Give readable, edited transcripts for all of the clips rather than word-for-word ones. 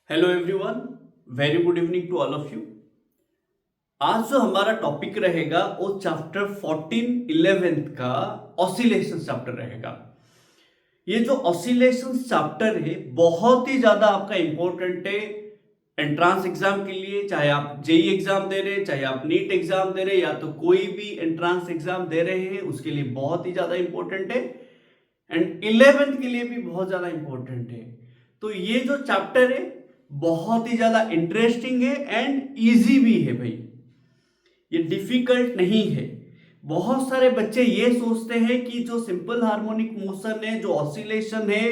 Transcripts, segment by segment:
Hello everyone, very good evening to all of you. आज जो हमारा टॉपिक रहेगा वो चैप्टर 14 11th का ऑसिलेशन चैप्टर रहेगा। ये जो ऑसिलेशन चैप्टर है बहुत ही ज्यादा आपका इंपॉर्टेंट है एंट्रांस एग्जाम के लिए। चाहे आप जेई एग्जाम दे रहे हैं, चाहे आप नीट एग्जाम दे रहे हैं, या तो कोई भी एंट्रांस एग्जाम दे रहे हैं, उसके लिए बहुत ही ज्यादा इंपॉर्टेंट है। एंड 11th के लिए भी बहुत ज्यादा इंपॉर्टेंट है। तो ये जो चैप्टर है बहुत ही ज्यादा इंटरेस्टिंग है एंड इजी भी है भाई, ये डिफिकल्ट नहीं है। बहुत सारे बच्चे ये सोचते हैं कि जो सिंपल हार्मोनिक मोशन है, जो ऑसिलेशन है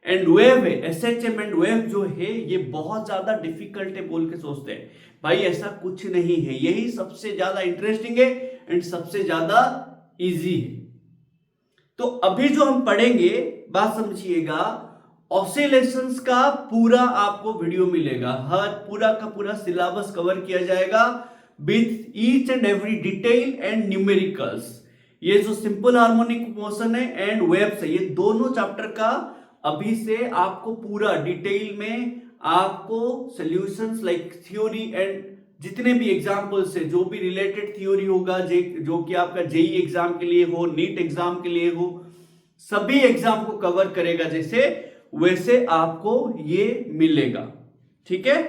एंड वेव है, एसएचएम एंड वेव जो है, ये बहुत ज्यादा डिफिकल्ट है बोल के सोचते हैं। भाई ऐसा कुछ नहीं है, यही सबसे ज्यादा इंटरेस्टिंग है एंड सबसे ज्यादा इजी है। तो अभी जो हम पढ़ेंगे, बात समझिएगा, ऑसिलेशंस का पूरा आपको वीडियो मिलेगा, हर पूरा का पूरा सिलेबस कवर किया जाएगा with each and every detail and numericals. ये जो सिंपल हार्मोनिक मोशन है एंड वेव्स है, ये दोनों चैप्टर का अभी से आपको पूरा डिटेल में आपको सॉल्यूशंस लाइक थ्योरी एंड जितने भी एग्जांपल्स है, जो भी रिलेटेड थ्योरी होगा, जो कि आपका जेई एग्जाम के लिए हो, नीट एग्जाम के लिए हो, सभी एग्जाम को कवर करेगा जैसे वैसे आपको ये मिलेगा। ठीक है,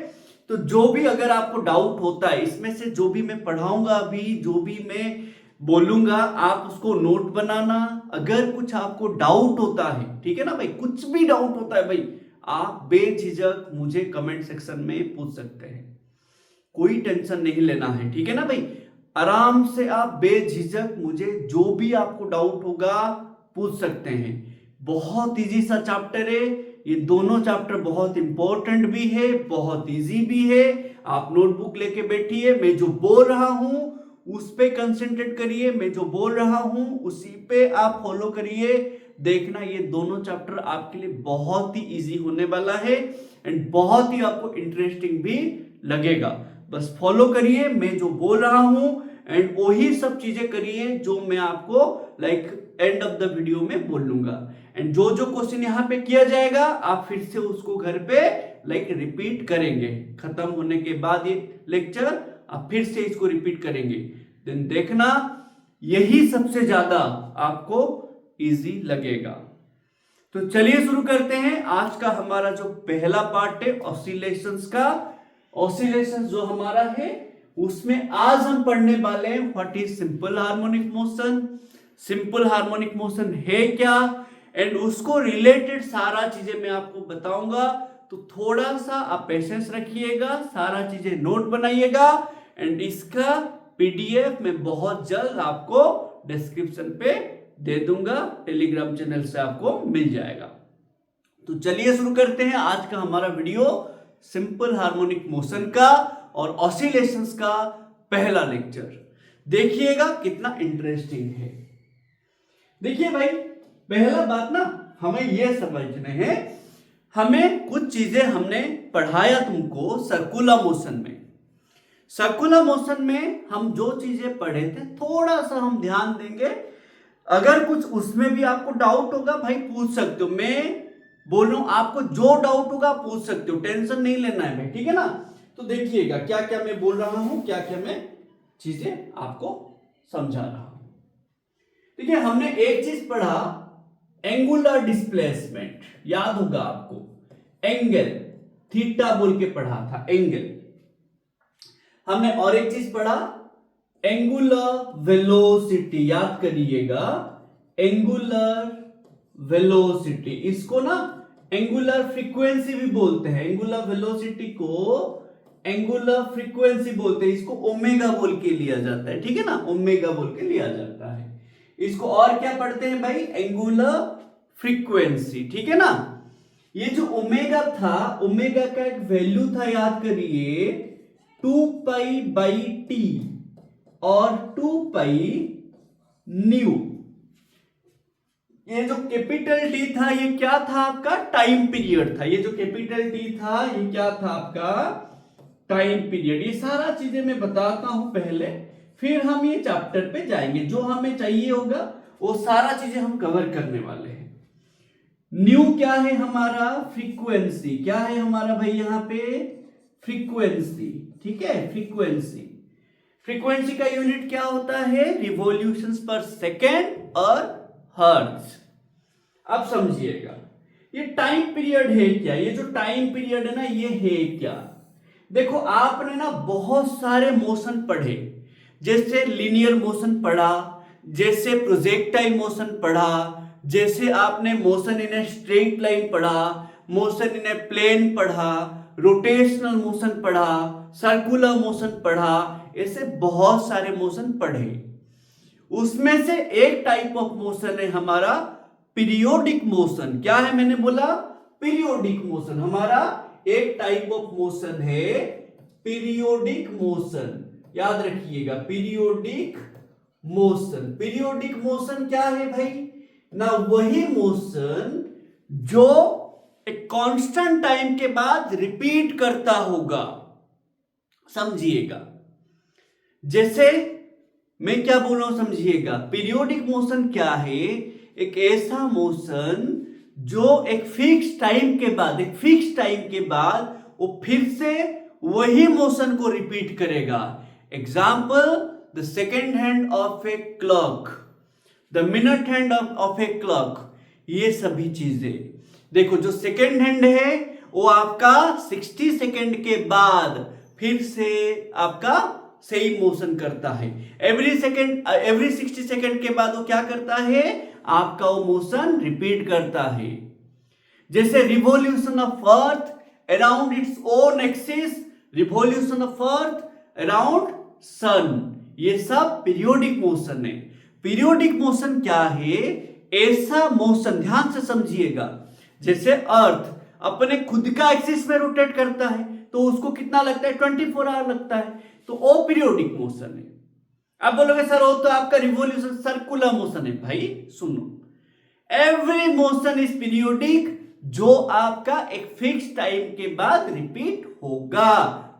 तो जो भी अगर आपको डाउट होता है इसमें से, जो भी मैं पढ़ाऊंगा अभी, जो भी मैं बोलूंगा, आप उसको नोट बनाना। अगर कुछ आपको डाउट होता है, ठीक है ना भाई, कुछ भी डाउट होता है भाई, आप बेझिझक मुझे कमेंट सेक्शन में पूछ सकते हैं, कोई टेंशन नहीं लेना है। ठीक है ना भाई, आराम से आप बेझिझक मुझे जो भी आपको डाउट होगा पूछ सकते हैं। बहुत इजी सा चैप्टर है, ये दोनों चैप्टर बहुत इंपॉर्टेंट भी है, बहुत इजी भी है। आप नोटबुक लेके बैठिए, मैं जो बोल रहा हूं उस पे कंसंट्रेट करिए, मैं जो बोल रहा हूं उसी पे आप फॉलो करिए। देखना ये दोनों चैप्टर आपके लिए बहुत ही इजी होने वाला है एंड बहुत ही आपको इंटरेस्टिंग भी लगेगा। बस फॉलो करिए मैं जो बोल रहा हूं एंड वही सब चीजें करिए जो मैं आपको like end of the video में बोलूंगा। एंड जो जो क्वेश्चन यहाँ पे किया जाएगा आप फिर से उसको घर पे लाइक रिपीट करेंगे। खत्म होने के बाद ये लेक्चर आप फिर से इसको रिपीट करेंगे, देन देखना यही सबसे ज्यादा आपको इजी लगेगा। तो चलिए शुरू करते हैं आज का हमारा जो पहला पार्ट है ऑसिलेशंस का। ऑसिलेशंस जो हमारा है उसमें आज हम पढ़ने वाले हैं what is simple harmonic motion, simple harmonic motion है क्या, एंड उसको रिलेटेड सारा चीजें मैं आपको बताऊंगा। तो थोड़ा सा आप पेशेंस रखिएगा, सारा चीजें नोट बनाइएगा एंड इसका पीडीएफ मैं बहुत जल्द आपको डिस्क्रिप्शन पे दे दूंगा, टेलीग्राम चैनल से आपको मिल जाएगा। तो चलिए शुरू करते हैं आज का हमारा वीडियो सिंपल हार्मोनिक मोशन का और ऑसिलेशंस का पहला लेक्चर। देखिएगा कितना इंटरेस्टिंग है। देखिए भाई, पहला बात ना हमें यह समझना है, हमें कुछ चीजें हमने पढ़ाया तुमको सर्कुलर मोशन में। सर्कुलर मोशन में हम जो चीजें पढ़े थे थोड़ा सा हम ध्यान देंगे। अगर कुछ उसमें भी आपको डाउट होगा भाई पूछ सकते हो, मैं बोल रहा हूं आपको जो डाउट होगा पूछ सकते हो, टेंशन नहीं लेना है भाई, ठीक है ना। तो देखिएगा क्या क्या मैं बोल रहा हूं, क्या क्या मैं चीजें आपको समझा रहा हूं। देखिए हमने एक चीज पढ़ा, एंगुलर डिस्प्लेसमेंट, याद होगा आपको, एंगल थीटा बोल के पढ़ा था एंगल। हमने और एक चीज पढ़ा एंगुलर वेलोसिटी, याद करिएगा एंगुलर वेलोसिटी, इसको ना एंगुलर फ्रीक्वेंसी भी बोलते हैं। एंगुलर वेलोसिटी को एंगुलर फ्रीक्वेंसी बोलते हैं, इसको ओमेगा बोल के लिया जाता है, ठीक है ना, ओमेगा बोल के लिया जाता है इसको। और क्या पढ़ते हैं भाई, एंगुलर फ्रीक्वेंसी, ठीक है ना। ये जो ओमेगा था, ओमेगा का एक वैल्यू था, याद करिए 2 पाई बाई टी और 2 पाई न्यू। ये जो कैपिटल टी था ये क्या था आपका, टाइम पीरियड था। ये जो कैपिटल टी था ये क्या था आपका, टाइम पीरियड। ये सारा चीजें मैं बताता हूं पहले, फिर हम ये चैप्टर पे जाएंगे। जो हमें चाहिए होगा वो सारा चीजें हम कवर करने वाले हैं। न्यू क्या है हमारा, फ्रीक्वेंसी। क्या है हमारा भाई यहाँ पे, फ्रीक्वेंसी। ठीक है, फ्रीक्वेंसी। फ्रीक्वेंसी का यूनिट क्या होता है, रिवॉल्यूशंस पर सेकेंड और हर्ट्ज। अब समझिएगा ये टाइम पीरियड है क्या, ये जो टाइम पीरियड है ना ये है क्या। देखो आपने ना बहुत सारे मोशन पढ़े, जैसे लीनियर मोशन पढ़ा, जैसे प्रोजेक्टाइल मोशन पढ़ा, जैसे आपने motion in a straight line पढ़ा, मोशन इन ए प्लेन पढ़ा, रोटेशनल मोशन पढ़ा, सर्कुलर मोशन पढ़ा, ऐसे बहुत सारे मोशन पढ़े। उसमें से एक टाइप ऑफ मोशन है हमारा पीरियोडिक मोशन। क्या है, मैंने बोला पीरियोडिक मोशन। हमारा एक टाइप ऑफ मोशन है पीरियोडिक मोशन, याद रखिएगा, पीरियोडिक मोशन। पीरियोडिक मोशन क्या है भाई ना, वही मोशन जो एक कांस्टेंट टाइम के बाद रिपीट करता होगा। समझिएगा, जैसे मैं क्या बोल रहा हूं समझिएगा। पीरियोडिक मोशन क्या है, एक ऐसा मोशन जो एक फिक्स टाइम के बाद वो फिर से वही मोशन को रिपीट करेगा। Example, the second hand of a clock, the minute hand of a clock, ये सभी चीजें देखो। जो सेकेंड हैंड है वो आपका 60 सेकेंड के बाद फिर से आपका सेम मोशन करता है। एवरी 60 सेकेंड के बाद वो क्या करता है, आपका वो मोशन रिपीट करता है। जैसे revolution of earth around its own axis, revolution of earth around sun, ये सब पीरियोडिक मोशन है। पीरियोडिक मोशन क्या है, ऐसा मोशन, ध्यान से समझिएगा, जैसे अर्थ अपने खुद का एक्सिस में रोटेट करता है तो उसको कितना लगता है, 24 आवर लगता है, तो वो पीरियोडिक मोशन है। अब बोलोगे सर वो तो आपका रिवॉल्यूशन सर्कुलर मोशन है। भाई सुनो, एवरी मोशन इज पीरियोडिक, जो आपका एक फिक्स टाइम के बाद रिपीट होगा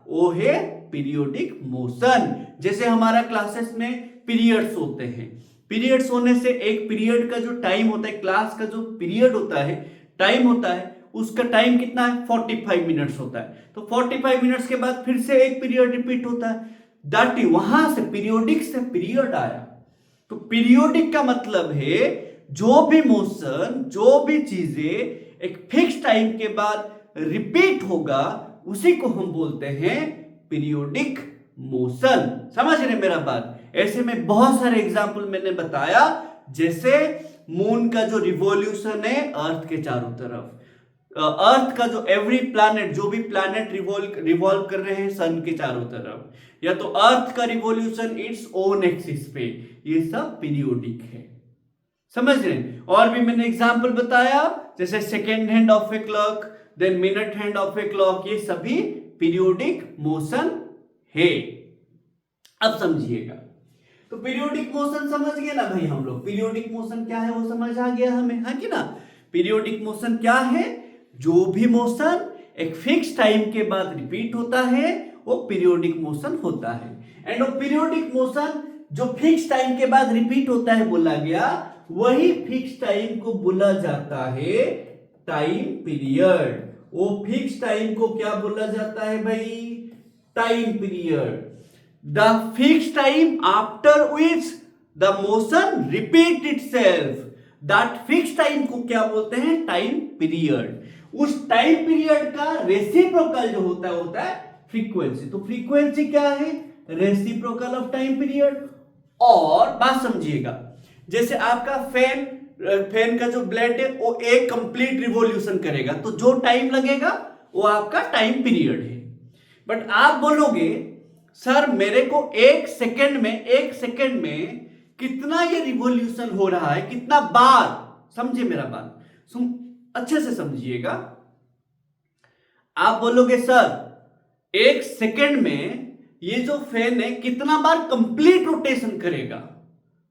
वो है पीरियोडिक मोशन। जैसे हमारा क्लासेस में पीरियड्स होते हैं, पीरियड्स होने से एक पीरियड का जो टाइम होता है, क्लास का जो पीरियड होता है, टाइम होता है, उसका टाइम कितना है, 45 मिनट्स होता है। तो 45 मिनट्स के बाद फिर से एक पीरियड रिपीट होता है, दैट इज, वहां से पीरियोडिक से पीरियड आया। तो पीरियोडिक का मतलब है जो भी मोशन, जो भी चीजें एक फिक्स टाइम के बाद रिपीट होगा उसी को हम बोलते हैं पीरियोडिक मोशन। समझ रहे मेरा बात। ऐसे में बहुत सारे एग्जाम्पल मैंने बताया, जैसे मून का जो रिवॉल्यूशन है अर्थ के चारों तरफ, अर्थ का जो एवरी प्लैनेट, जो भी प्लैनेट रिवॉल्व कर रहे हैं सन के चारों तरफ, या तो अर्थ का रिवॉल्यूशन इट्स ओन एक्सिस पे, ये सब पीरियोडिक है। समझ रहे हैं। और भी मैंने एग्जांपल बताया, जैसे second hand of a clock, then minute hand of a clock, ये सभी पीरियोडिक मोशन है। अब समझिएगा, तो पीरियोडिक मोशन समझ गए ना भाई हम लोग। पीरियोडिक मोशन क्या है वो समझ आ गया हमें, हाँ कि ना। पीरियोडिक मोशन क्या है, जो भी मोशन एक फिक्स टाइम के बाद रिपीट होता है वो पीरियोडिक मोशन होता है। एंड वो पीरियोडिक मोशन जो फिक्स टाइम के बाद रिपीट होता है बोला गया, वही फिक्स टाइम को बोला जाता है टाइम पीरियड। वो फिक्स टाइम को क्या बोला जाता है भाई, time period. The fix time after which the motion repeat itself, that fix time को क्या बोलते हैं, टाइम पीरियड। उस टाइम पीरियड का रेसिप्रोकल जो होता है फ्रीक्वेंसी। तो फ्रीक्वेंसी क्या है, रेसिप्रोकल ऑफ टाइम पीरियड। और बात समझिएगा, जैसे आपका फैन का जो ब्लेड है वो एक कंप्लीट रिवॉल्यूशन करेगा, तो जो टाइम लगेगा वो आपका टाइम पीरियड है। बट आप बोलोगे सर मेरे को एक सेकेंड में कितना ये रिवॉल्यूशन हो रहा है, कितना बार, समझे मेरा बात, अच्छे से समझिएगा। आप बोलोगे सर एक सेकेंड में ये जो फैन है कितना बार कंप्लीट रोटेशन करेगा,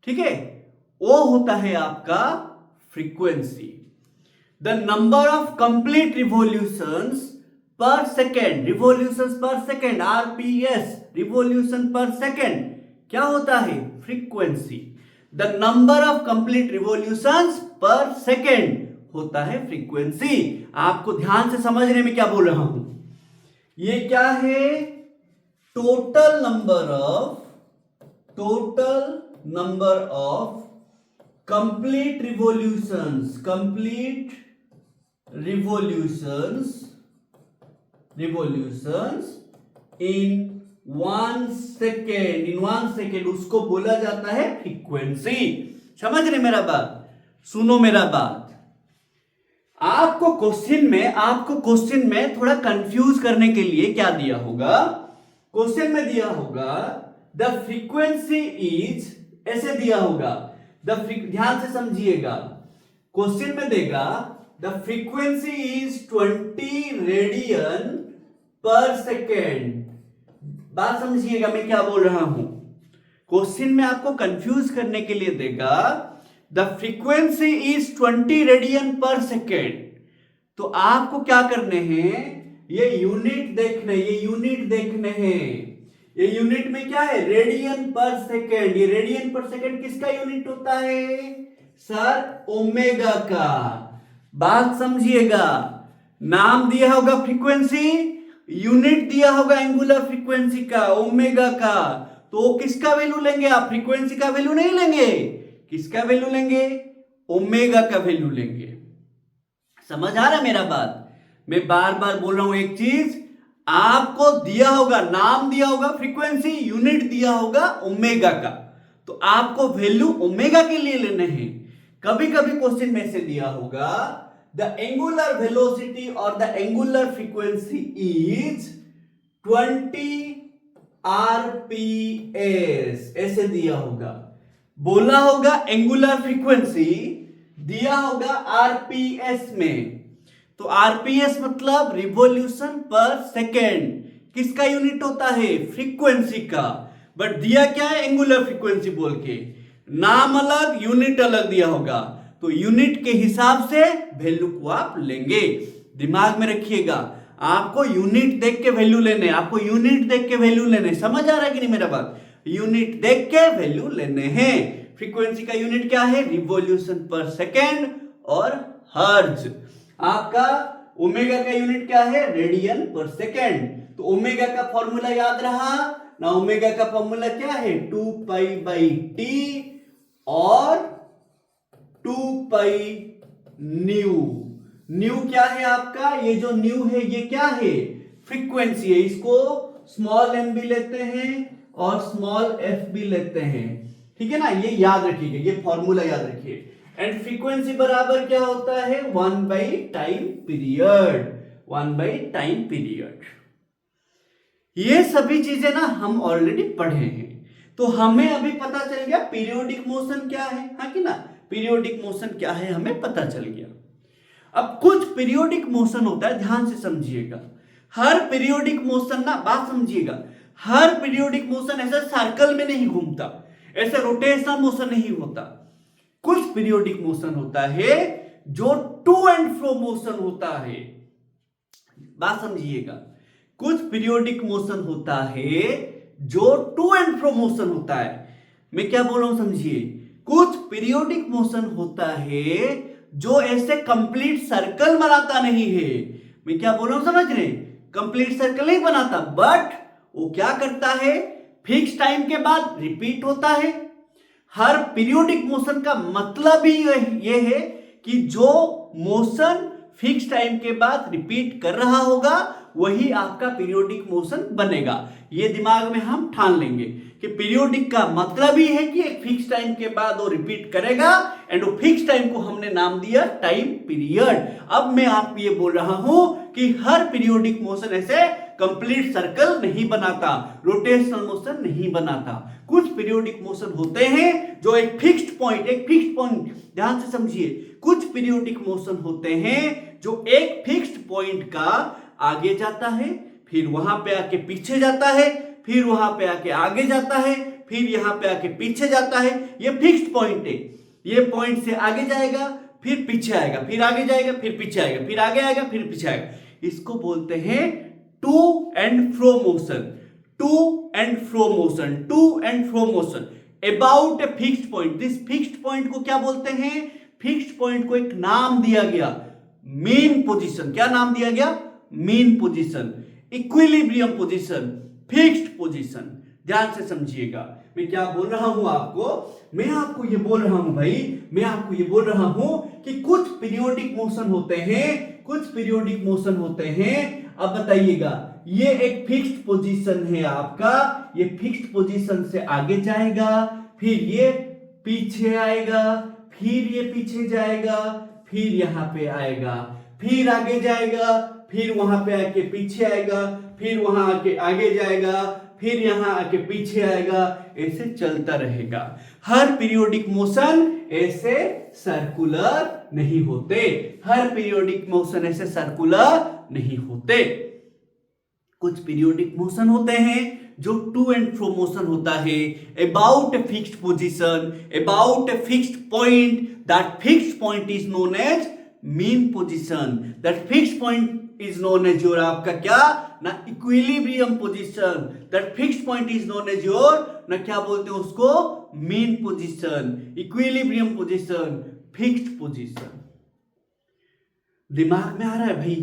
ठीक है, वो होता है आपका frequency. The number of complete revolutions पर सेकेंड, रिवॉल्यूशंस पर सेकेंड, आरपीएस, रिवॉल्यूशन पर सेकेंड, क्या होता है, frequency. The number of complete revolutions पर सेकेंड होता है फ्रीक्वेंसी। आपको ध्यान से समझने में क्या बोल रहा हूं, ये क्या है, total number of complete revolutions in 1 second, उसको बोला जाता है फ्रीक्वेंसी। समझ रहे मेरा बात, सुनो मेरा बात। आपको क्वेश्चन में थोड़ा कंफ्यूज करने के लिए क्या दिया होगा, क्वेश्चन में दिया होगा द फ्रीक्वेंसी इज, ऐसे दिया होगा, ध्यान से समझिएगा, क्वेश्चन में देगा द फ्रीक्वेंसी इज 20 रेडियन पर सेकेंड। बात समझिएगा मैं क्या बोल रहा हूं, क्वेश्चन में आपको कंफ्यूज करने के लिए देगा द फ्रीक्वेंसी इज 20 रेडियन पर सेकेंड। तो आपको क्या करने हैं, ये यूनिट देखने हैं। ये यूनिट में क्या है, रेडियन पर सेकेंड। ये रेडियन पर सेकेंड किसका यूनिट होता है सर, ओमेगा का। बात समझिएगा, नाम दिया होगा फ्रीक्वेंसी, यूनिट दिया होगा एंगुलर फ्रीक्वेंसी का, ओमेगा का। तो किसका वैल्यू लेंगे आप, फ्रीक्वेंसी का वैल्यू नहीं लेंगे, किसका वैल्यू लेंगे, ओमेगा का वैल्यू लेंगे। समझ आ रहा है मेरा बात, मैं बार बार बोल रहा हूं एक चीज, आपको दिया होगा, नाम दिया होगा फ्रीक्वेंसी, यूनिट दिया होगा ओमेगा का, तो आपको वैल्यू ओमेगा के लिए लेने हैं। कभी कभी क्वेश्चन में से दिया होगा द एंगुलर वेलोसिटी और the angular frequency is 20 RPS, ऐसे दिया होगा, बोला होगा एंगुलर फ्रीक्वेंसी, दिया होगा आरपीएस में। तो आरपीएस मतलब रिवॉल्यूशन पर सेकेंड, किसका यूनिट होता है, फ्रीक्वेंसी का। बट दिया क्या है, एंगुलर फ्रीक्वेंसी बोल के, नाम अलग यूनिट अलग दिया होगा, तो यूनिट के हिसाब से वैल्यू को आप लेंगे। दिमाग में रखिएगा, आपको यूनिट देख के वैल्यू लेने, आपको यूनिट देख के वैल्यू लेने। समझ आ रहा है कि नहीं मेरा बात, यूनिट देख के वैल्यू लेने हैं। फ्रीक्वेंसी का यूनिट क्या है, रिवॉल्यूशन पर सेकेंड और हर्ट्ज। आपका ओमेगा का यूनिट क्या है, रेडियन पर सेकेंड। तो ओमेगा का फॉर्मूला याद रहा ना, ओमेगा का फॉर्मूला क्या है, 2 पाई बाई टी और 2 पाई न्यू। न्यू क्या है आपका, ये जो न्यू है ये क्या है, फ्रीक्वेंसी है। इसको स्मॉल m भी लेते हैं और स्मॉल f भी लेते हैं, ठीक है ना, ये याद रखिएगा, ये फॉर्मूला याद रखिए। एंड फ्रीक्वेंसी बराबर क्या होता है, 1 बाई टाइम पीरियड। ये सभी चीजें ना हम ऑलरेडी पढ़े हैं, तो हमें अभी पता चल गया पीरियोडिक मोशन क्या है, हाँ कि ना, पीरियोडिक मोशन क्या है हमें पता चल गया। अब कुछ पीरियोडिक मोशन होता है, ध्यान से समझिएगा, हर पीरियोडिक मोशन ना, बात समझिएगा, हर पीरियोडिक मोशन ऐसा सर्कल में नहीं घूमता, ऐसा रोटेशनल मोशन नहीं होता। कुछ पीरियोडिक मोशन होता है जो टू एंड फ्रो मोशन होता है। बात समझिएगा, कुछ पीरियोडिक मोशन होता है जो टू एंड फ्रो मोशन होता है। मैं क्या बोल रहा हूं समझिए, कुछ पीरियोडिक मोशन होता है जो ऐसे कंप्लीट सर्कल बनाता नहीं है। मैं क्या बोल रहा हूं समझ रहे, कंप्लीट सर्कल नहीं बनाता, बट वो क्या करता है, फिक्स टाइम के बाद रिपीट होता है। हर पीरियोडिक मोशन का मतलब ही ये है कि जो मोशन फिक्स टाइम के बाद रिपीट कर रहा होगा वही आपका पीरियोडिक मोशन बनेगा। ये दिमाग में हम ठान लेंगे कि पीरियोडिक का मतलब ही है कि एक फिक्स टाइम के बाद वो रिपीट करेगा, एंड वो फिक्स टाइम को हमने नाम दिया टाइम पीरियड। अब मैं आपको ये बोल रहा हूं कि हर पीरियोडिक मोशन ऐसे कंप्लीट सर्कल नहीं बनाता, रोटेशनल मोशन नहीं बनाता। कुछ पीरियोडिक मोशन होते हैं जो एक फिक्स्ड पॉइंट, ध्यान से समझिए, कुछ पीरियोडिक मोशन होते हैं जो एक फिक्स्ड पॉइंट का आगे जाता है, फिर वहां पे आके पीछे जाता है, फिर वहां पे आके आगे जाता है, फिर यहां पे आके पीछे जाता है। ये फिक्स्ड पॉइंट है, ये पॉइंट से आगे जाएगा, फिर पीछे आएगा, फिर आगे जाएगा, फिर पीछे आएगा, फिर आगे आएगा, फिर पीछे आएगा। इसको बोलते हैं to and fro motion about a fixed point. This fixed point को क्या बोलते हैं, फिक्स्ड पॉइंट को एक नाम दिया गया, मीन पोजीशन। क्या नाम दिया गया? Mean position, equilibrium position, fixed position. ध्यान से समझिएगा मैं क्या बोल रहा हूं आपको। मैं आपको ये बोल रहा हूं भाई, मैं आपको ये बोल रहा हूं कि कुछ पीरियोडिक मोशन होते हैं, कुछ पीरियोडिक मोशन होते हैं। अब बताइएगा, ये एक फिक्स्ड पोजीशन है आपका, ये फिक्स्ड पोजीशन से आगे जाएगा, फिर ये पीछे आएगा, फिर ये पीछे जाएगा, फिर यहां पे आएगा, फिर आगे जाएगा, फिर वहां पे आके पीछे आएगा, फिर वहां आके आगे जाएगा, फिर यहां आके पीछे आएगा, ऐसे चलता रहेगा। हर पीरियोडिक मोशन ऐसे सर्कुलर नहीं होते, हर पीरियोडिक मोशन ऐसे सर्कुलर नहीं होते। कुछ पीरियोडिक मोशन होते हैं जो टू एंड फ्रो मोशन होता है, about a fixed position, about a fixed point. That fixed point is known as mean position. That fixed point is known as your आपका क्या ना equilibrium position. That fixed point is known as your ना क्या बोलते हैं उसको, mean position, equilibrium position, fixed position. दिमाग में आ रहा है भाई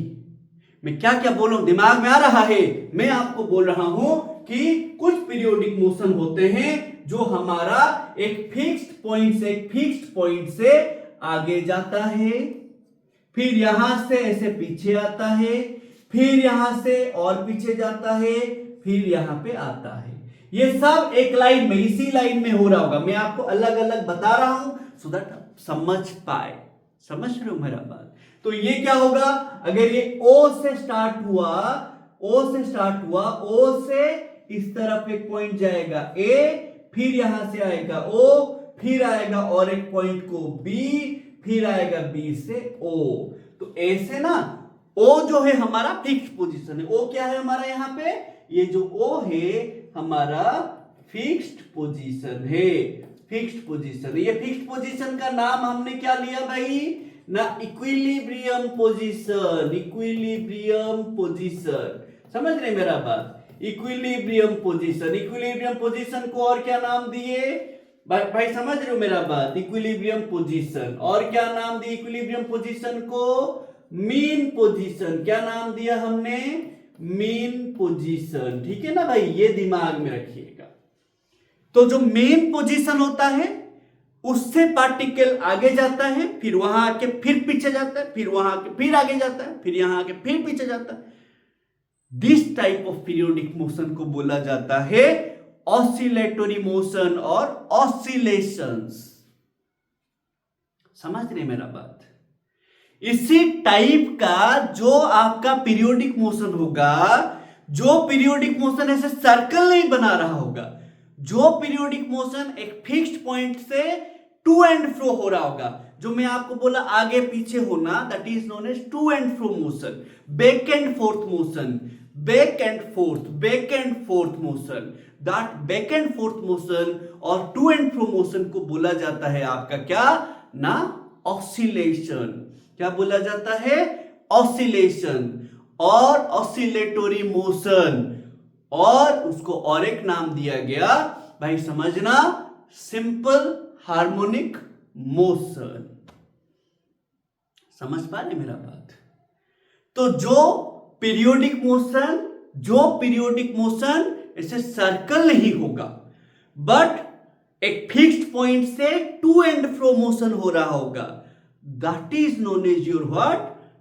मैं क्या क्या बोल रहा हूं? दिमाग में आ रहा है। मैं आपको बोल रहा हूं कि कुछ पीरियोडिक मोशन होते हैं जो हमारा एक फिक्स्ड पॉइंट से आगे जाता है, फिर यहां से ऐसे पीछे आता है, फिर यहां से और पीछे जाता है, फिर यहां पे आता है। ये सब एक लाइन में, इसी लाइन में हो रहा होगा। मैं आपको अलग अलग बता रहा हूं सो दैट आप समझ पाए। समझ रहे हो मेरा बात? तो ये क्या होगा, अगर ये O से स्टार्ट हुआ, O से इस तरफ एक पॉइंट जाएगा A, फिर यहां से आएगा O, फिर आएगा और एक पॉइंट को B, फिर आएगा B से O। तो ऐसे ना O जो है हमारा फिक्स्ड पोजीशन है। O क्या है हमारा यहाँ पे, ये जो O है हमारा फिक्स्ड पोजीशन है, फिक्स्ड पोजीशन। ये फिक्स्ड पोजीशन का नाम हमने क्या लिया भाई ना, इक्विलिब्रियम पोजीशन, इक्विलिब्रियम पोजीशन। समझ रहे मेरा बात? इक्विलिब्रियम पोजीशन, इक्विलिब्रियम पोजीशन को और क्या नाम दिए भाई समझ रहे हो मेरा बात? Equilibrium position. और क्या नाम दिया इक्विलिब्रियम पोजीशन को? Mean position. क्या नाम दिया हमने? Mean position. ठीक है ना भाई, ये दिमाग में रखिएगा। तो जो मेन पोजीशन होता है उससे पार्टिकल आगे जाता है, फिर वहां आके फिर पीछे जाता है, फिर वहां आके फिर आगे जाता है, फिर यहां आके फिर पीछे जाता है। This type of periodic motion को बोला जाता है ऑसिलेटरी मोशन और ऑसिलेशंस। समझ रहे मेरा बात? इसी टाइप का जो आपका पीरियोडिक मोशन होगा, जो पीरियोडिक मोशन ऐसे सर्कल नहीं बना रहा होगा, जो पीरियोडिक मोशन एक फिक्स्ड पॉइंट से टू एंड फ्रो हो रहा होगा, जो मैं आपको बोला आगे पीछे होना, that is known as to and fro motion, back and forth motion, back and forth motion. That back and forth motion और टू एंड फ्रो मोशन को बोला जाता है आपका क्या ना, ऑसिलेशन। क्या बोला जाता है? ऑसिलेशन और ऑसिलेटरी मोशन। और उसको और एक नाम दिया गया भाई समझना, सिंपल हार्मोनिक मोशन। समझ पा रहे मेरा बात? तो जो पीरियोडिक मोशन ऐसे सर्कल नहीं होगा, बट एक फिक्स्ड पॉइंट से टू एंड फ्रो मोशन हो रहा होगा, that is known as your what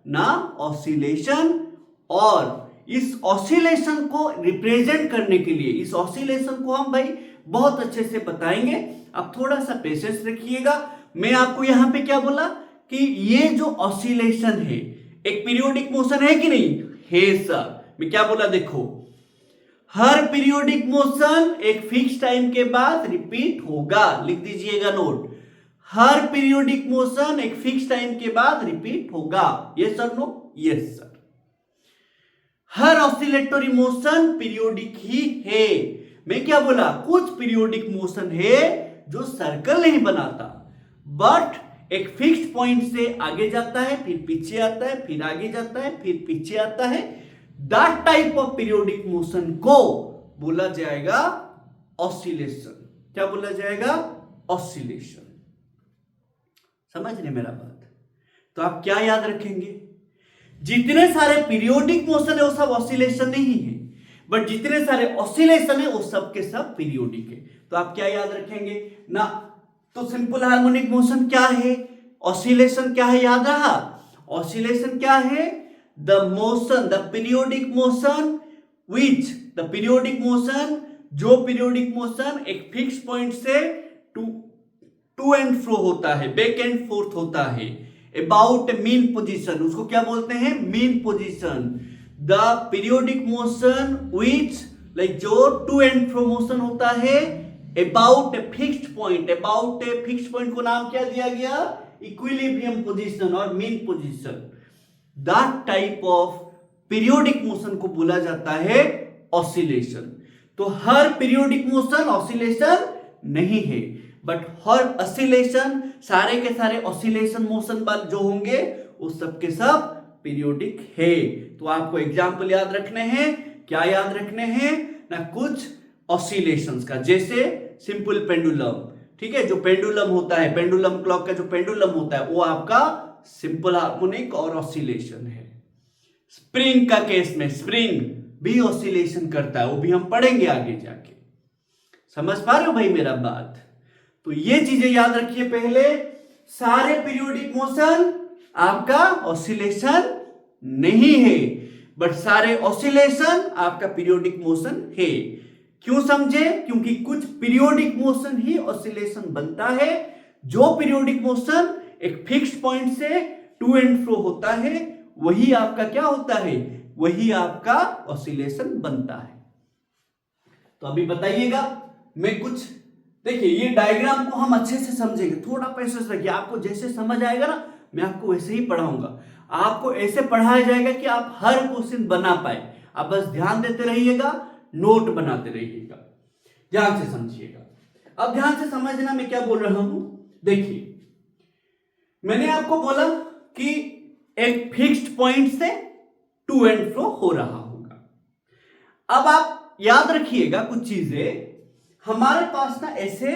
ना, ऑसिलेशन। और इस ऑसिलेशन को रिप्रेजेंट करने के लिए, इस ऑसिलेशन को हम भाई बहुत अच्छे से बताएंगे। आप थोड़ा सा पेशेंस रखिएगा। मैं आपको यहां पे क्या बोला कि ये जो ऑसिलेशन है एक पीरियोडिक मोशन है कि नहीं है सर? मैं क्या बोला देखो, हर पीरियोडिक मोशन एक फिक्स टाइम के बाद रिपीट होगा। लिख दीजिएगा नोट, हर पीरियोडिक मोशन एक फिक्स टाइम के बाद रिपीट होगा। Yes sir? No? Yes sir. हर ऑसिलेटरी मोशन पीरियोडिक ही है। मैं क्या बोला, कुछ पीरियोडिक मोशन है जो सर्कल नहीं बनाता, बट एक फिक्स्ड पॉइंट से आगे जाता है, फिर पीछे आता है, फिर आगे जाता है, फिर पीछे आता है। That type of periodic motion को बोला जाएगा ऑसिलेशन। क्या बोला जाएगा? ऑसिलेशन। समझ रहे मेरा बात? तो आप क्या याद रखेंगे, जितने सारे पीरियोडिक मोशन है वो सब ऑसिलेशन नहीं है, बट जितने सारे ऑसिलेशन है वो सब के सब पीरियोडिक है। तो आप क्या याद रखेंगे ना, तो सिंपल हार्मोनिक मोशन क्या है, ऑसिलेशन क्या है, याद रहा? ऑसिलेशन क्या है? The motion, the periodic motion which, the periodic motion, जो पीरियोडिक मोशन एक फिक्स पॉइंट से टू एंड फ्रो होता है, बैक एंड फोर्थ होता है, अबाउट मीन पोजीशन, उसको क्या बोलते हैं? Mean position. The periodic motion which, like जो टू एंड फ्रो मोशन होता है about a fixed point, about a fixed point को नाम क्या दिया गया? इक्विलिब्रियम पोजीशन और mean position. That type of periodic motion को बोला जाता है ऑसिलेशन। तो हर पीरियोडिक मोशन ऑसिलेशन नहीं है, बट हर ऑसिलेशन, सारे के सारे ऑसिलेशन मोशन जो होंगे वो सब के सब पीरियोडिक है। तो आपको एग्जांपल याद रखने हैं, क्या याद रखने हैं ना, कुछ ऑसिलेशंस का, जैसे सिंपल पेंडुलम, ठीक है, जो पेंडुलम होता है, पेंडुलम क्लॉक का जो पेंडुलम होता है वो आपका सिंपल हार्मोनिक और ऑसिलेशन है। स्प्रिंग का केस में स्प्रिंग भी ऑसिलेशन करता है, वो भी हम पढ़ेंगे आगे जाके। समझ पा रहे हो भाई मेरा बात? तो ये चीजें याद रखिए पहले, सारे पीरियोडिक मोशन आपका ऑसिलेशन नहीं है, बट सारे ऑसिलेशन आपका पीरियोडिक मोशन है। क्यों समझे? क्योंकि कुछ पीरियोडिक मोशन ही ऑसिलेशन बनता है। जो पीरियोडिक मोशन एक फिक्स्ड पॉइंट से टू एंड फ्रो होता है वही आपका क्या होता है? वही आपका ऑसिलेशन बनता है। तो अभी बताइएगा, मैं कुछ, देखिए ये डायग्राम को हम अच्छे से समझेंगे, थोड़ा पेशेंस रखिए, आपको जैसे समझ आएगा ना मैं आपको वैसे ही पढ़ाऊंगा। आपको ऐसे पढ़ाया जाएगा कि आप हर क्वेश्चन बना पाए। आप बस ध्यान देते रहिएगा, नोट बनाते रहिएगा, ध्यान से समझिएगा। अब ध्यान से समझना मैं क्या बोल रहा हूं। देखिए मैंने आपको बोला कि एक फिक्स्ड पॉइंट से टू एंड फ्रो हो रहा होगा। अब आप याद रखिएगा कुछ चीजें, हमारे पास ना ऐसे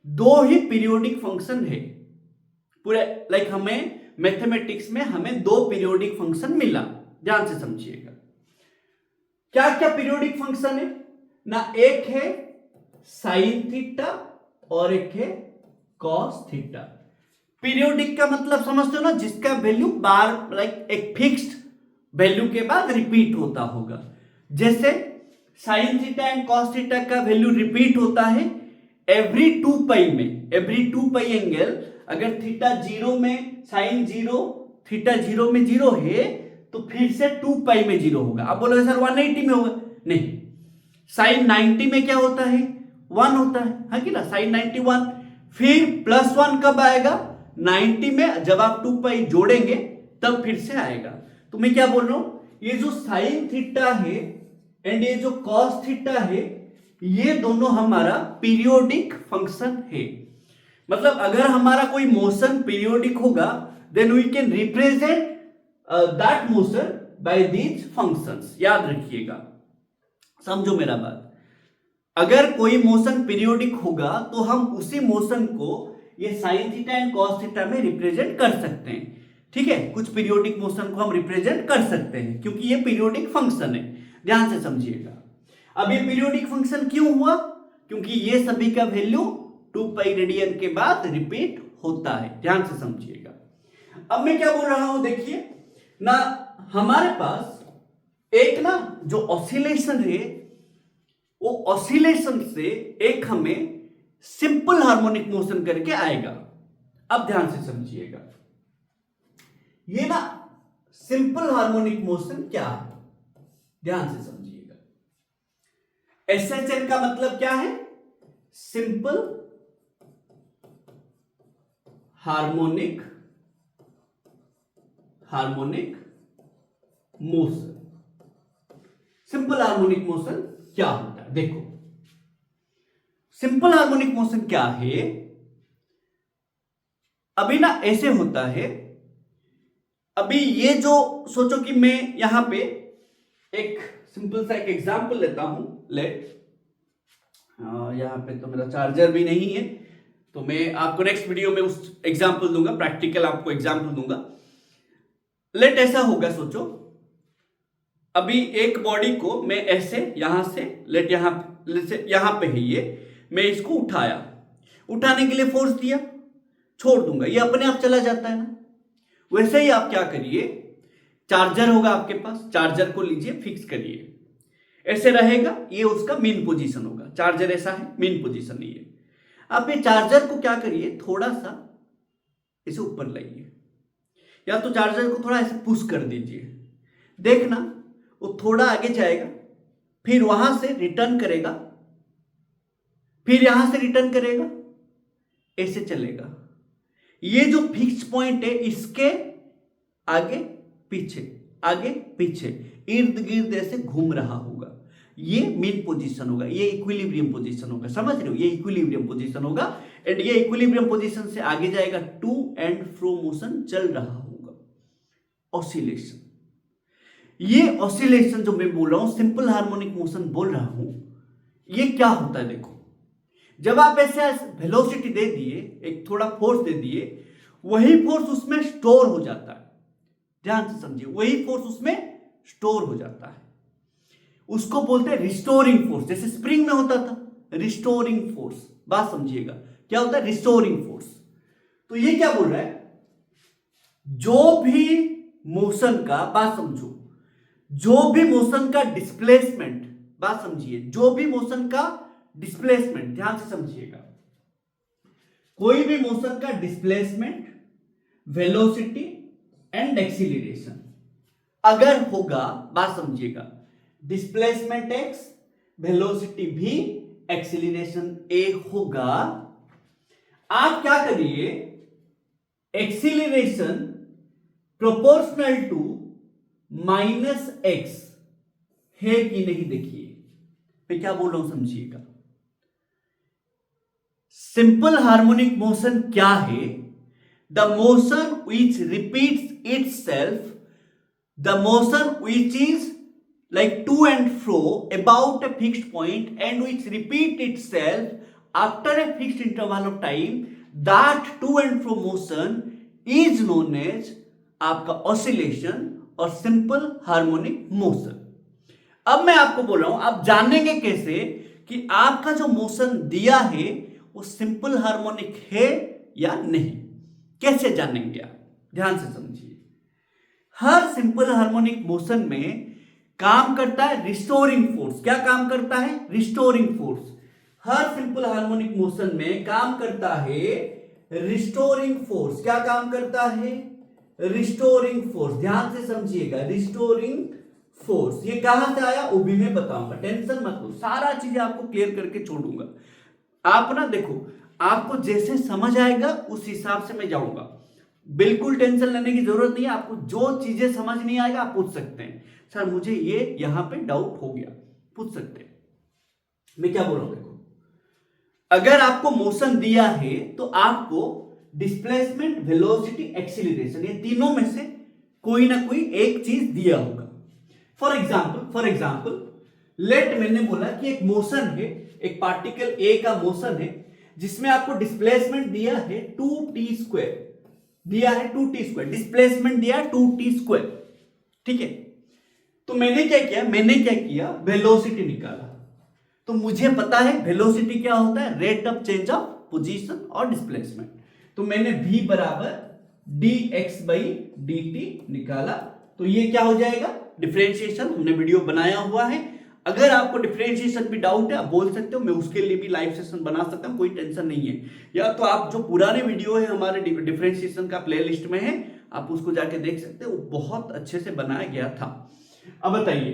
दो ही पीरियोडिक फंक्शन है पूरे, लाइक हमें मैथमेटिक्स में हमें दो पीरियोडिक फंक्शन मिला। ध्यान से समझिएगा क्या क्या पीरियोडिक फंक्शन है ना, एक है साइन थीटा और एक है कॉस थीटा। पीरियोडिक का मतलब समझते हो ना, जिसका वैल्यू बार, लाइक एक फिक्स्ड वैल्यू के बाद रिपीट होता होगा। जैसे sine theta and cos theta का वैल्यू रिपीट होता है एवरी 2 पाई में, एवरी 2 पाई एंगल। अगर थीटा 0 में साइन 0, थीटा 0 में 0 है तो फिर से 2 पाई में 0 होगा। आप बोलोगे सर 180 में होगा, नहीं, साइन 90 में क्या होता है? 1 होता है कि ना, साइन 91। फिर +1 कब आएगा? 90 में जब आप 2 पाई जोड़ेंगे तब फिर से आएगा। तो मैं क्या बोल रहा हूं, ये जो साइन थीटा है एंड ये जो कॉस थीटा है, ये दोनों हमारा पीरियोडिक फंक्शन है। मतलब अगर हमारा कोई मोशन पीरियोडिक होगा then we can represent that motion by these functions. याद रखिएगा, समझो मेरा बात। अगर कोई मोशन पीरियोडिक होगा तो हम उसी मोशन को ये sine theta and cos theta में रिप्रेजेंट कर सकते हैं। ठीक है, कुछ पीरियोडिक मोशन को हम रिप्रेजेंट कर सकते हैं क्योंकि ये पीरियोडिक फंक्शन है। ध्यान से समझिएगा। अब ये पीरियोडिक फंक्शन क्यों हुआ? क्योंकि ये सभी का वैल्यू 2 पाई रेडियन के बाद रिपीट होता है। ध्यान से समझिएगा। अब मैं क्या बोल रहा हूं, देखिए ना, हमारे पास एक ना जो ऑसिलेशन है वो ऑसिलेशन से एक हमें सिंपल हार्मोनिक मोशन करके आएगा। अब ध्यान से समझिएगा, ये ना सिंपल हार्मोनिक मोशन क्या है? ध्यान से समझिएगा। SHM का मतलब क्या है? Simple harmonic motion. Simple harmonic motion क्या होता है? देखो, सिंपल हार्मोनिक मोशन क्या है? अभी ना ऐसे होता है, अभी ये जो सोचो कि मैं यहां पे एक सिंपल सा एक एग्जांपल लेता हूं। लेट, यहां पे तो मेरा चार्जर भी नहीं है तो मैं आपको नेक्स्ट वीडियो में उस एग्जाम्पल दूंगा, प्रैक्टिकल आपको एग्जाम्पल दूंगा। लेट ऐसा होगा, सोचो अभी एक बॉडी को मैं ऐसे यहां से लेट यहां पे है ये, मैं इसको उठाया, उठाने के लिए फोर्स दिया, छोड़ दूंगा, ये अपने आप चला जाता है ना। वैसे ही आप क्या करिए, चार्जर होगा आपके पास, चार्जर को लीजिए, फिक्स करिए, ऐसे रहेगा, ये उसका मेन पोजीशन होगा। चार्जर ऐसा है, मेन पोजीशन नहीं है। आप ये चार्जर को क्या करिए, थोड़ा सा इसे ऊपर लाइए, या तो चार्जर को थोड़ा ऐसे पुश कर दीजिए, देखना वो थोड़ा आगे जाएगा, फिर वहां से रिटर्न करेगा, फिर यहां से रिटर्न करेगा, ऐसे चलेगा। ये जो फिक्स पॉइंट है इसके आगे पीछे इर्द गिर्द ऐसे घूम रहा होगा, ये मेन पोजीशन होगा, ये इक्विलिब्रियम पोजीशन होगा। समझ रहे हो, ये इक्विलिब्रियम पोजीशन होगा। एंड ये इक्विलिब्रियम पोजीशन से आगे जाएगा, टू एंड फ्रो मोशन चल रहा होगा, ऑसिलेशन। ये ऑसिलेशन जो मैं बोल रहा हूं, सिंपल हार्मोनिक मोशन बोल रहा हूं, ये क्या होता है देखो, जब आप ऐसे वेलोसिटी दे दिए, एक थोड़ा फोर्स दे दिए, वही फोर्स उसमें स्टोर हो जाता है। ध्यान से समझिए, वही फोर्स उसमें स्टोर हो जाता है, उसको बोलते हैं रिस्टोरिंग फोर्स। जैसे स्प्रिंग में होता था रिस्टोरिंग फोर्स, बात समझिएगा क्या होता है रिस्टोरिंग फोर्स। तो ये क्या बोल रहा है, जो भी मोशन का, बात समझो, जो भी मोशन का डिस्प्लेसमेंट, बात समझिए, जो भी मोशन का डिस्प्लेसमेंट, ध्यान से समझिएगा, कोई भी मोशन का डिस्प्लेसमेंट, वेलोसिटी एंड एक्सीलरेशन अगर होगा, बात समझिएगा, displacement x, velocity v, acceleration a होगा, आप क्या करिए, एक्सीलरेशन प्रोपोर्शनल टू -x है कि नहीं, देखिए मैं क्या बोल रहा हूं समझिएगा। सिंपल हार्मोनिक मोशन क्या है, the motion which repeats itself, the motion which is like to and fro about a fixed point and which repeat itself after a fixed interval of time, that to and fro motion is known as आपका oscillation और simple harmonic motion। अब मैं आपको बोल रहा हूं, आप जानेंगे कैसे कि आपका जो मोशन दिया है वो सिंपल हार्मोनिक है या नहीं, कैसे जानेंगे आप, ध्यान से समझिए। हर सिंपल हार्मोनिक मोशन में काम करता है रिस्टोरिंग फोर्स। क्या काम करता है, रिस्टोरिंग फोर्स। हर सिंपल हार्मोनिक मोशन में काम करता है रिस्टोरिंग फोर्स। क्या काम करता है, रिस्टोरिंग फोर्स। ध्यान से समझिएगा, रिस्टोरिंग फोर्स। ये कहां से आया वो भी मैं बताऊंगा, टेंशन मत लो, सारा चीजें आपको क्लियर करके छोड़ूंगा। आप ना देखो, आपको जैसे समझ आएगा उस हिसाब से मैं जाऊंगा, बिल्कुल टेंशन लेने की जरूरत नहीं है। आपको जो चीजें समझ नहीं आएगा आप पूछ सकते हैं, सर मुझे ये यहां पे डाउट हो गया, पूछ सकते हैं। मैं क्या बोल रहा हूं देखो, अगर आपको मोशन दिया है तो आपको डिस्प्लेसमेंट, वेलोसिटी, एक्सीलरेशन, ये तीनों में से कोई ना कोई एक चीज दिया होगा। फॉर एग्जाम्पल लेट, मैंने बोला कि एक मोशन है, एक पार्टिकल ए का मोशन है जिसमें आपको डिस्प्लेसमेंट दिया है 2t², दिया है 2t², डिस्प्लेसमेंट दिया है 2t², ठीक है। तो मैंने क्या किया, वेलोसिटी निकाला। तो मुझे पता है वेलोसिटी क्या होता है, rate of change of position और डिस्प्लेसमेंट। तो मैंने v बराबर dx/dt निकाला। तो ये क्या हो जाएगा, डिफरेंशिएशन। हमने वीडियो बनाया हुआ है, अगर आपको डिफरेंशिएशन भी डाउट है आप बोल सकते हो, मैं उसके लिए भी लाइव सेशन बना सकता हूं, कोई टेंशन नहीं है। या तो आप जो पुराने वीडियो है हमारे डिफरेंशिएशन का प्लेलिस्ट में है, आप उसको जाके देख सकते हो, वो बहुत अच्छे से बनाया गया था। अब बताइए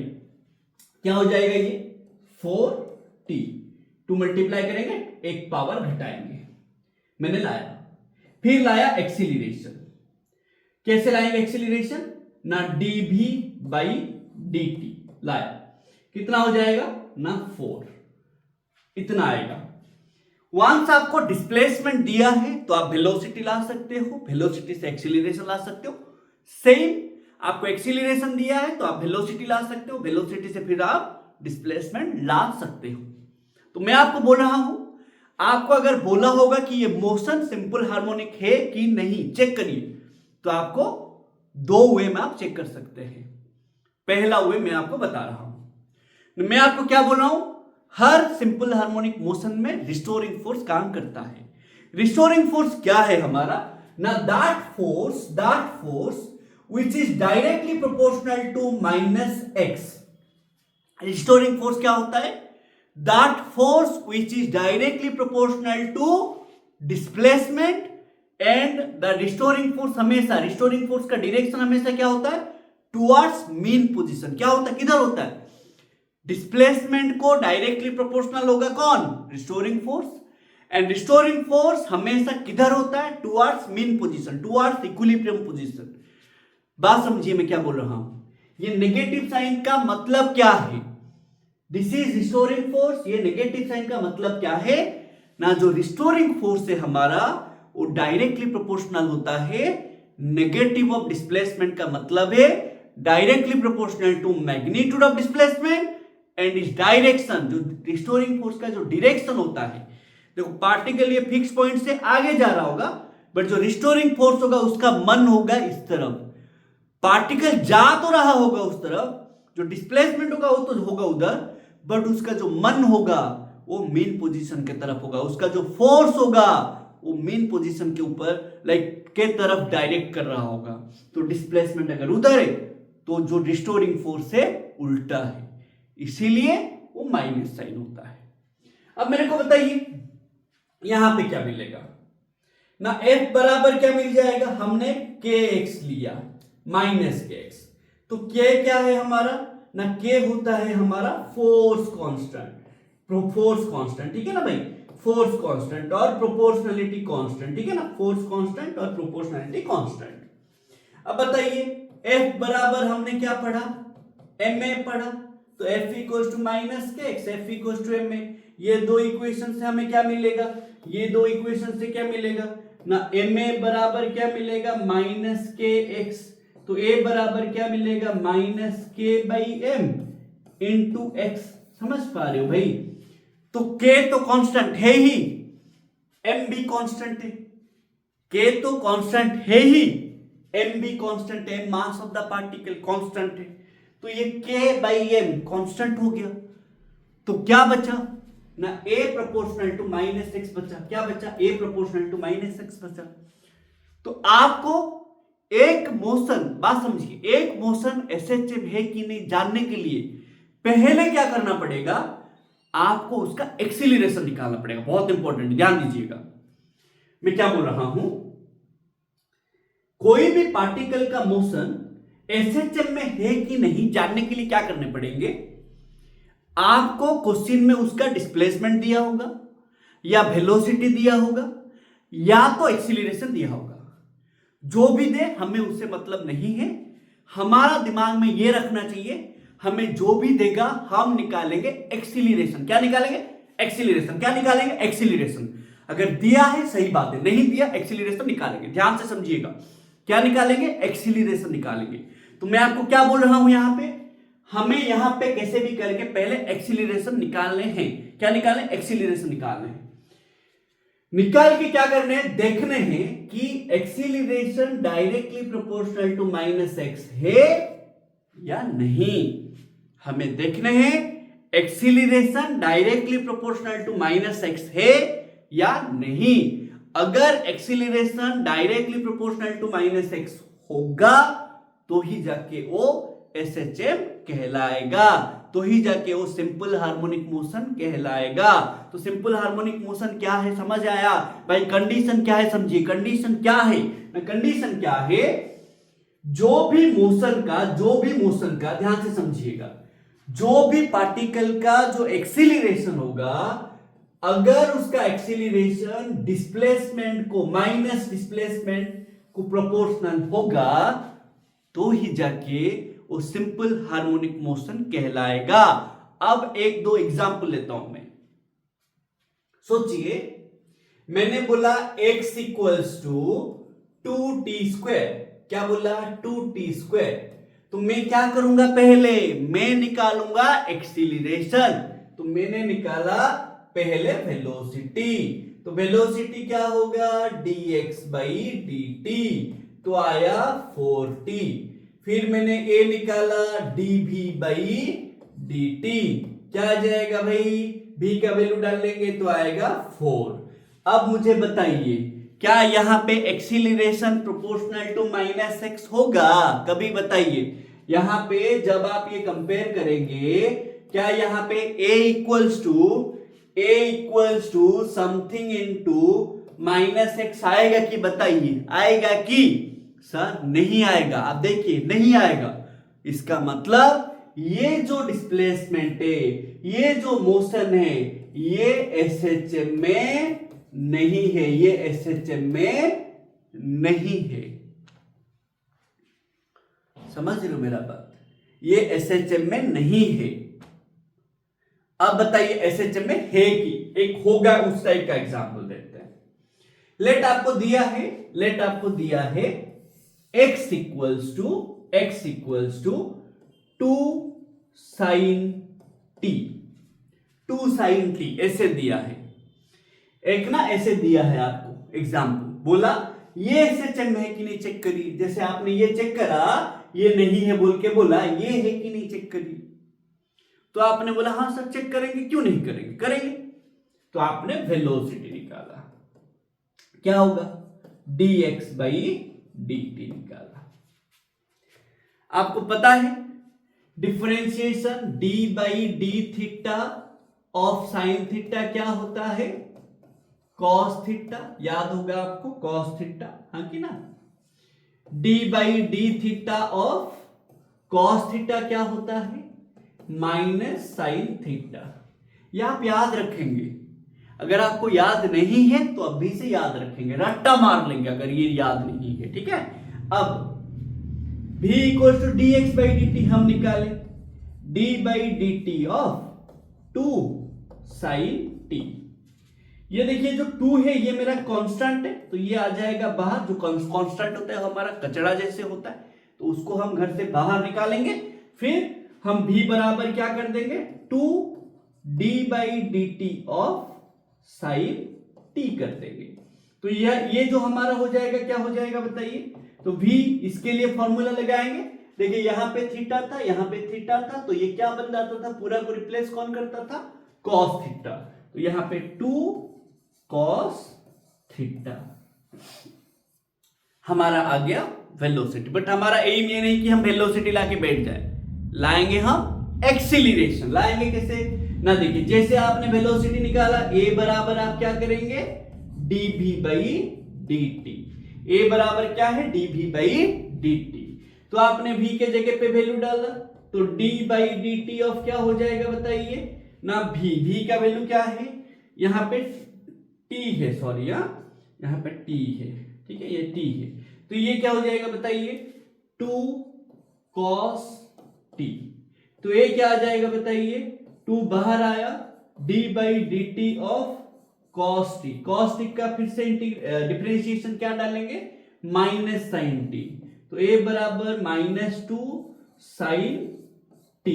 क्या हो जाएगा, ये 4t, 2 मल्टीप्लाई करेंगे, एक पावर घटाएंगे, मैंने लाया। फिर लाया एक्सीलरेशन। कैसे लाएंगे एक्सीलरेशन, ना dv/dt लाया, कितना हो जाएगा ना 4, इतना आएगा। वंस आपको डिस्प्लेसमेंट दिया है तो आप वेलोसिटी ला सकते हो, वेलोसिटी से एक्सीलरेशन ला सकते हो। सेम आपको एक्सीलरेशन दिया है तो आप वेलोसिटी ला सकते हो, वेलोसिटी से फिर आप डिस्प्लेसमेंट ला सकते हो। तो मैं आपको बोल रहा हूं, आपको अगर बोला होगा कि ये मोशन सिंपल हार्मोनिक है कि नहीं, चेक करिए, तो आपको दो वे में आप चेक कर सकते हैं। पहला वे मैं आपको बता रहा हूं, मैं आपको क्या बोल रहा हूं, हर सिंपल हार्मोनिक मोशन में रिस्टोरिंग फोर्स काम करता है। रिस्टोरिंग फोर्स क्या है हमारा ना, that force which is directly proportional to minus x। Restoring force क्या होता है, that force which is directly proportional to displacement and the restoring force हमेशा, रिस्टोरिंग फोर्स का डायरेक्शन हमेशा क्या होता है, टुवर्ड्स मीन पोजीशन। क्या होता है, किधर होता है, डिस्प्लेसमेंट को डायरेक्टली प्रोपोर्शनल होगा कौन, restoring force, and restoring force हमेशा किधर होता है, towards mean position, towards equilibrium position. बात समझिए मैं क्या बोल रहा हूं, ये नेगेटिव साइन का मतलब क्या है, दिस इज रिस्टोरिंग फोर्स, ये नेगेटिव साइन का मतलब क्या है ना, जो रिस्टोरिंग फोर्स है हमारा वो डायरेक्टली प्रोपोर्शनल होता है नेगेटिव ऑफ डिस्प्लेसमेंट का मतलब है directly proportional to magnitude of displacement and इस डायरेक्शन, जो रिस्टोरिंग फोर्स का जो डायरेक्शन होता है, देखो पार्टिकल ये फिक्स पॉइंट से आगे जा रहा होगा, बट जो रिस्टोरिंग फोर्स होगा उसका मन होगा इस तरफ, पार्टिकल जा तो रहा होगा उस तरफ, जो डिस्प्लेसमेंट होगा वो तो होगा उधर, बट उसका जो मन होगा वो मेन पोजीशन के तरफ होगा, उसका जो फोर्स होगा वो मेन पोजीशन के ऊपर लाइक के तरफ डायरेक्ट कर रहा होगा। तो डिस्प्लेसमेंट अगर उधर है तो जो रिस्टोरिंग फोर्स है उल्टा है, इसीलिए वो माइनस साइन होता है। अब मेरे को बताइए यहां पे क्या मिलेगा ना, F बराबर क्या मिल जाएगा, हमने kx लिया माइनस kx, तो k क्या है हमारा ना, k होता है हमारा फोर्स कांस्टेंट, फोर्स कांस्टेंट, ठीक है ना भाई, फोर्स कांस्टेंट और प्रोपोर्शनलिटी कांस्टेंट, ठीक है ना, फोर्स कांस्टेंट और प्रोपोर्शनलिटी कांस्टेंट। अब बताइए F बराबर हमने क्या पढ़ा, ma पढ़ा, तो F equals to minus k x, F equals to ma, ये दो इक्वेशन से हमें क्या मिलेगा, ये दो इक्वेशन से क्या मिलेगा ना, ma बराबर क्या मिलेगा माइनस के एक्स, तो a बराबर क्या मिलेगा माइनस के बाई एम इंटू एक्स, समझ पा रहे हो भाई, तो k तो कांस्टेंट है ही, m भी कांस्टेंट है, k तो कांस्टेंट है ही, m भी कांस्टेंट है, mass of the particle constant है, तो ये k बाई एम कांस्टेंट हो गया, तो क्या बचा ना, a proportional to minus x बचा, क्या बचा, a proportional to minus x बचा। तो आपको एक मोशन, बात समझिए, एक मोशन एसएचएम है कि नहीं जानने के लिए पहले क्या करना पड़ेगा, आपको उसका एक्सीलरेशन निकालना पड़ेगा, बहुत इंपॉर्टेंट, ध्यान दीजिएगा मैं क्या बोल रहा हूं, कोई भी पार्टिकल का मोशन एसएचएम में है कि नहीं जानने के लिए क्या करने पड़ेंगे, आपको क्वेश्चन में उसका डिस्प्लेसमेंट दिया होगा या वेलोसिटी दिया होगा या तो एक्सीलरेशन दिया होगा, जो भी दे हमें उससे मतलब नहीं है, हमारा दिमाग में यह रखना चाहिए हमें जो भी देगा हम निकालेंगे एक्सीलरेशन, क्या निकालेंगे, एक्सीलरेशन, क्या निकालेंगे, एक्सीलरेशन, अगर दिया है सही बात है, नहीं दिया एक्सीलरेशन निकालेंगे, ध्यान से समझिएगा, क्या निकालेंगे, एक्सीलरेशन निकालेंगे। तो मैं आपको क्या बोल रहा हूं, यहां पे हमें यहां पे कैसे भी करके पहले एक्सीलरेशन निकालने हैं, क्या निकालने, एक्सीलरेशन निकालने हैं, निकाल के क्या करने हैं, देखने हैं कि acceleration directly proportional to minus x है या नहीं, हमें देखने हैं acceleration directly proportional to minus x है या नहीं, अगर acceleration directly proportional to minus x होगा तो ही जाके वो एसएचएम कहलाएगा, तो ही जाके वो सिंपल हार्मोनिक मोशन कहलाएगा। तो सिंपल हार्मोनिक मोशन क्या है समझ आया भाई, कंडीशन क्या है समझिए, कंडीशन क्या है, कंडीशन क्या है, जो भी मोशन का ध्यान से समझिएगा, जो भी पार्टिकल का जो एक्सीलरेशन होगा, अगर उसका एक्सीलरेशन डिस्प्लेसमेंट को माइनस डिस्प्लेसमेंट को प्रोपोर्शनल होगा तो ही जाके वो सिंपल हार्मोनिक मोशन कहलाएगा। अब एक दो एग्जांपल लेता हूं मैं, सोचिए मैंने बोला x इक्वल्स टू 2t², क्या बोला 2t², तो मैं क्या करूंगा, पहले मैं निकालूंगा एक्सीलरेशन, तो मैंने निकाला पहले वेलोसिटी, तो वेलोसिटी क्या होगा dx बाई dt, तो आया 4t। फिर मैंने a निकाला dv बाई dt, क्या आ जाएगा भाई, v का वैल्यू डाल लेंगे तो आएगा 4। अब मुझे बताइए क्या यहां पे acceleration proportional to minus x होगा, कभी बताइए। यहां पे जब आप ये कंपेयर करेंगे, क्या यहां पे a equals to something into minus x आएगा कि बताइए, आएगा कि सर नहीं आएगा। आप देखिए नहीं आएगा, इसका मतलब ये जो डिस्प्लेसमेंट है, ये जो मोशन है, ये एसएचएम में नहीं है, ये एसएचएम में नहीं है। समझ रहे हो मेरा बात, ये एसएचएम में नहीं है। अब बताइए एसएचएम में है कि, एक होगा उस टाइप का एग्जांपल देते हैं। लेट आपको दिया है x equals to 2 sin t, ऐसे दिया है। एक ना ऐसे दिया है आपको एग्जांपल, बोला ये एसएचएम है कि नहीं चेक करिए। जैसे आपने ये चेक करा, ये नहीं है बोल के बोला, ये है कि नहीं चेक करिए। तो आपने बोला हाँ सर चेक करेंगे, क्यों नहीं करेंगे, करेंगे। तो आपने वेलोसिटी निकाला, क्या होगा dx बाई dt निकाला। आपको पता है differentiation d by D theta of sine theta क्या होता है, कॉस थीटा, याद होगा आपको कॉस थीटा, हाँ कि ना। d by D theta of cos theta क्या होता है, माइनस साइन थीटा। यह आप याद रखेंगे, अगर आपको याद नहीं है तो अभी से याद रखेंगे, रट्टा मार लेंगे अगर ये याद नहीं है, ठीक है। अब v equal to d x by d t हम निकाले, d by d t of 2 sine t। ये देखिए जो 2 है ये मेरा कांस्टेंट है, तो ये आ जाएगा बाहर। जो कांस्टेंट होता है हमारा कचरा जैसे होता है, तो उसको हम घर से बाहर निकालेंगे। फिर हम v बराबर क्या कर देंगे 2 d by d t of sine t कर देंगे। तो ये जो हमारा हो जाएगा, क्या हो जाएगा बताइए। तो v इसके लिए फॉर्मूला लगाएंगे। देखिए यहां पे थीटा था, यहां पे थीटा था, तो ये क्या बन जाता था, पूरा को रिप्लेस कौन करता था, cos थीटा। तो यहां पे 2 cos थीटा हमारा आ गया वेलोसिटी। बट हमारा एम ये नहीं कि हम वेलोसिटी लाके बैठ जाए, लाएंगे हम एक्सीलरेशन। लाएंगे कैसे ना, देखिए जैसे आपने वेलोसिटी निकाला, a बराबर आप क्या करेंगे dv बाई dt। a बराबर क्या है dv बाई dt। तो आपने v के जगह पे वैल्यू डाला, तो d बाई dt ऑफ क्या हो जाएगा बताइए ना, v का वैल्यू क्या है, यहां पे t है, सॉरी यहां पे t है, ठीक है, ये t है। तो ये क्या हो जाएगा बताइए 2 cos t। तो ये क्या आ जाएगा बताइए, 2 बाहर आया, d by d t of cos t। cos t का फिर से डिफरेंशिएशन क्या डालेंगे, माइनस साइन t। तो a बराबर -2 साइन t।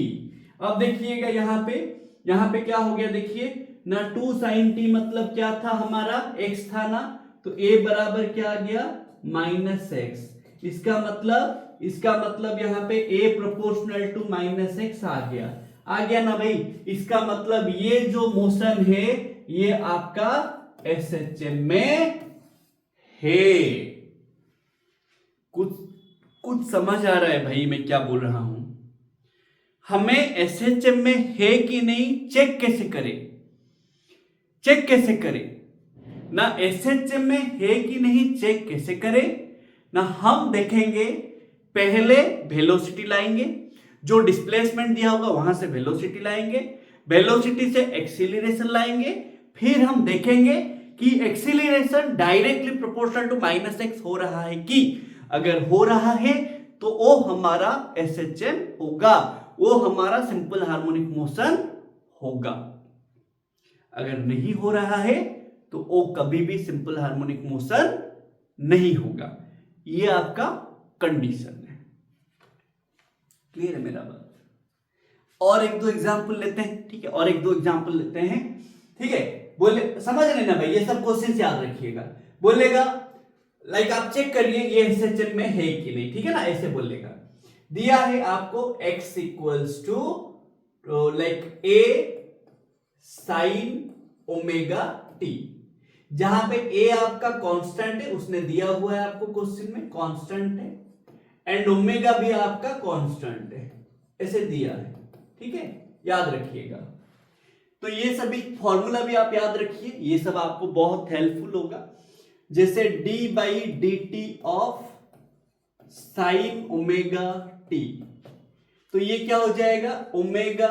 अब देखिएगा यहां पे क्या हो गया, देखिए ना 2 साइन t मतलब क्या था, हमारा x था ना, तो a बराबर क्या आ गया -x। इसका मतलब यहाँ पे a प्रोपोर्शनल टू -x आ गया ना भाई। इसका मतलब ये जो मोशन है ये आपका एसएचएम में है। कुछ समझ आ रहा है भाई मैं क्या बोल रहा हूं। हमें एसएचएम में है कि नहीं चेक कैसे करें ना, एसएचएम में है कि नहीं चेक कैसे करें ना, हम देखेंगे पहले वेलोसिटी लाएंगे, जो डिस्प्लेसमेंट दिया होगा वहां से वेलोसिटी लाएंगे, वेलोसिटी से एक्सीलरेशन लाएंगे, फिर हम देखेंगे कि acceleration directly proportional to -x हो रहा है कि, अगर हो रहा है तो वो हमारा एसएचएम होगा, वो हमारा सिंपल हार्मोनिक मोशन होगा। अगर नहीं हो रहा है तो वो कभी भी सिंपल हार्मोनिक मोशन नहीं होगा। ये आपका कंडीशन है। क्लियर है मेरा बात। और एक दो एग्जांपल लेते हैं, ठीक है, और एक दो एग्जांपल लेते हैं। ठीक है, बोले समझ लेना भाई, ये सब क्वेश्चन याद रखिएगा। बोलेगा लाइक आप चेक करिए ये एसएचएम में है कि नहीं, ठीक है ना, ऐसे बोलेगा। दिया है आपको x equals to like a sine omega t, जहां पे a आपका कांस्टेंट है, उसने दिया हुआ है आपको क्वेश्चन में कांस्टेंट है, एंड ओमेगा भी आपका कांस्टेंट है, ऐसे दिया है, ठीक है, याद रखिएगा। तो ये सभी फॉर्मूला भी आप याद रखिए, ये सब आपको बहुत हेल्पफुल होगा। जैसे d by d t of sine omega t, तो ये क्या हो जाएगा, ओमेगा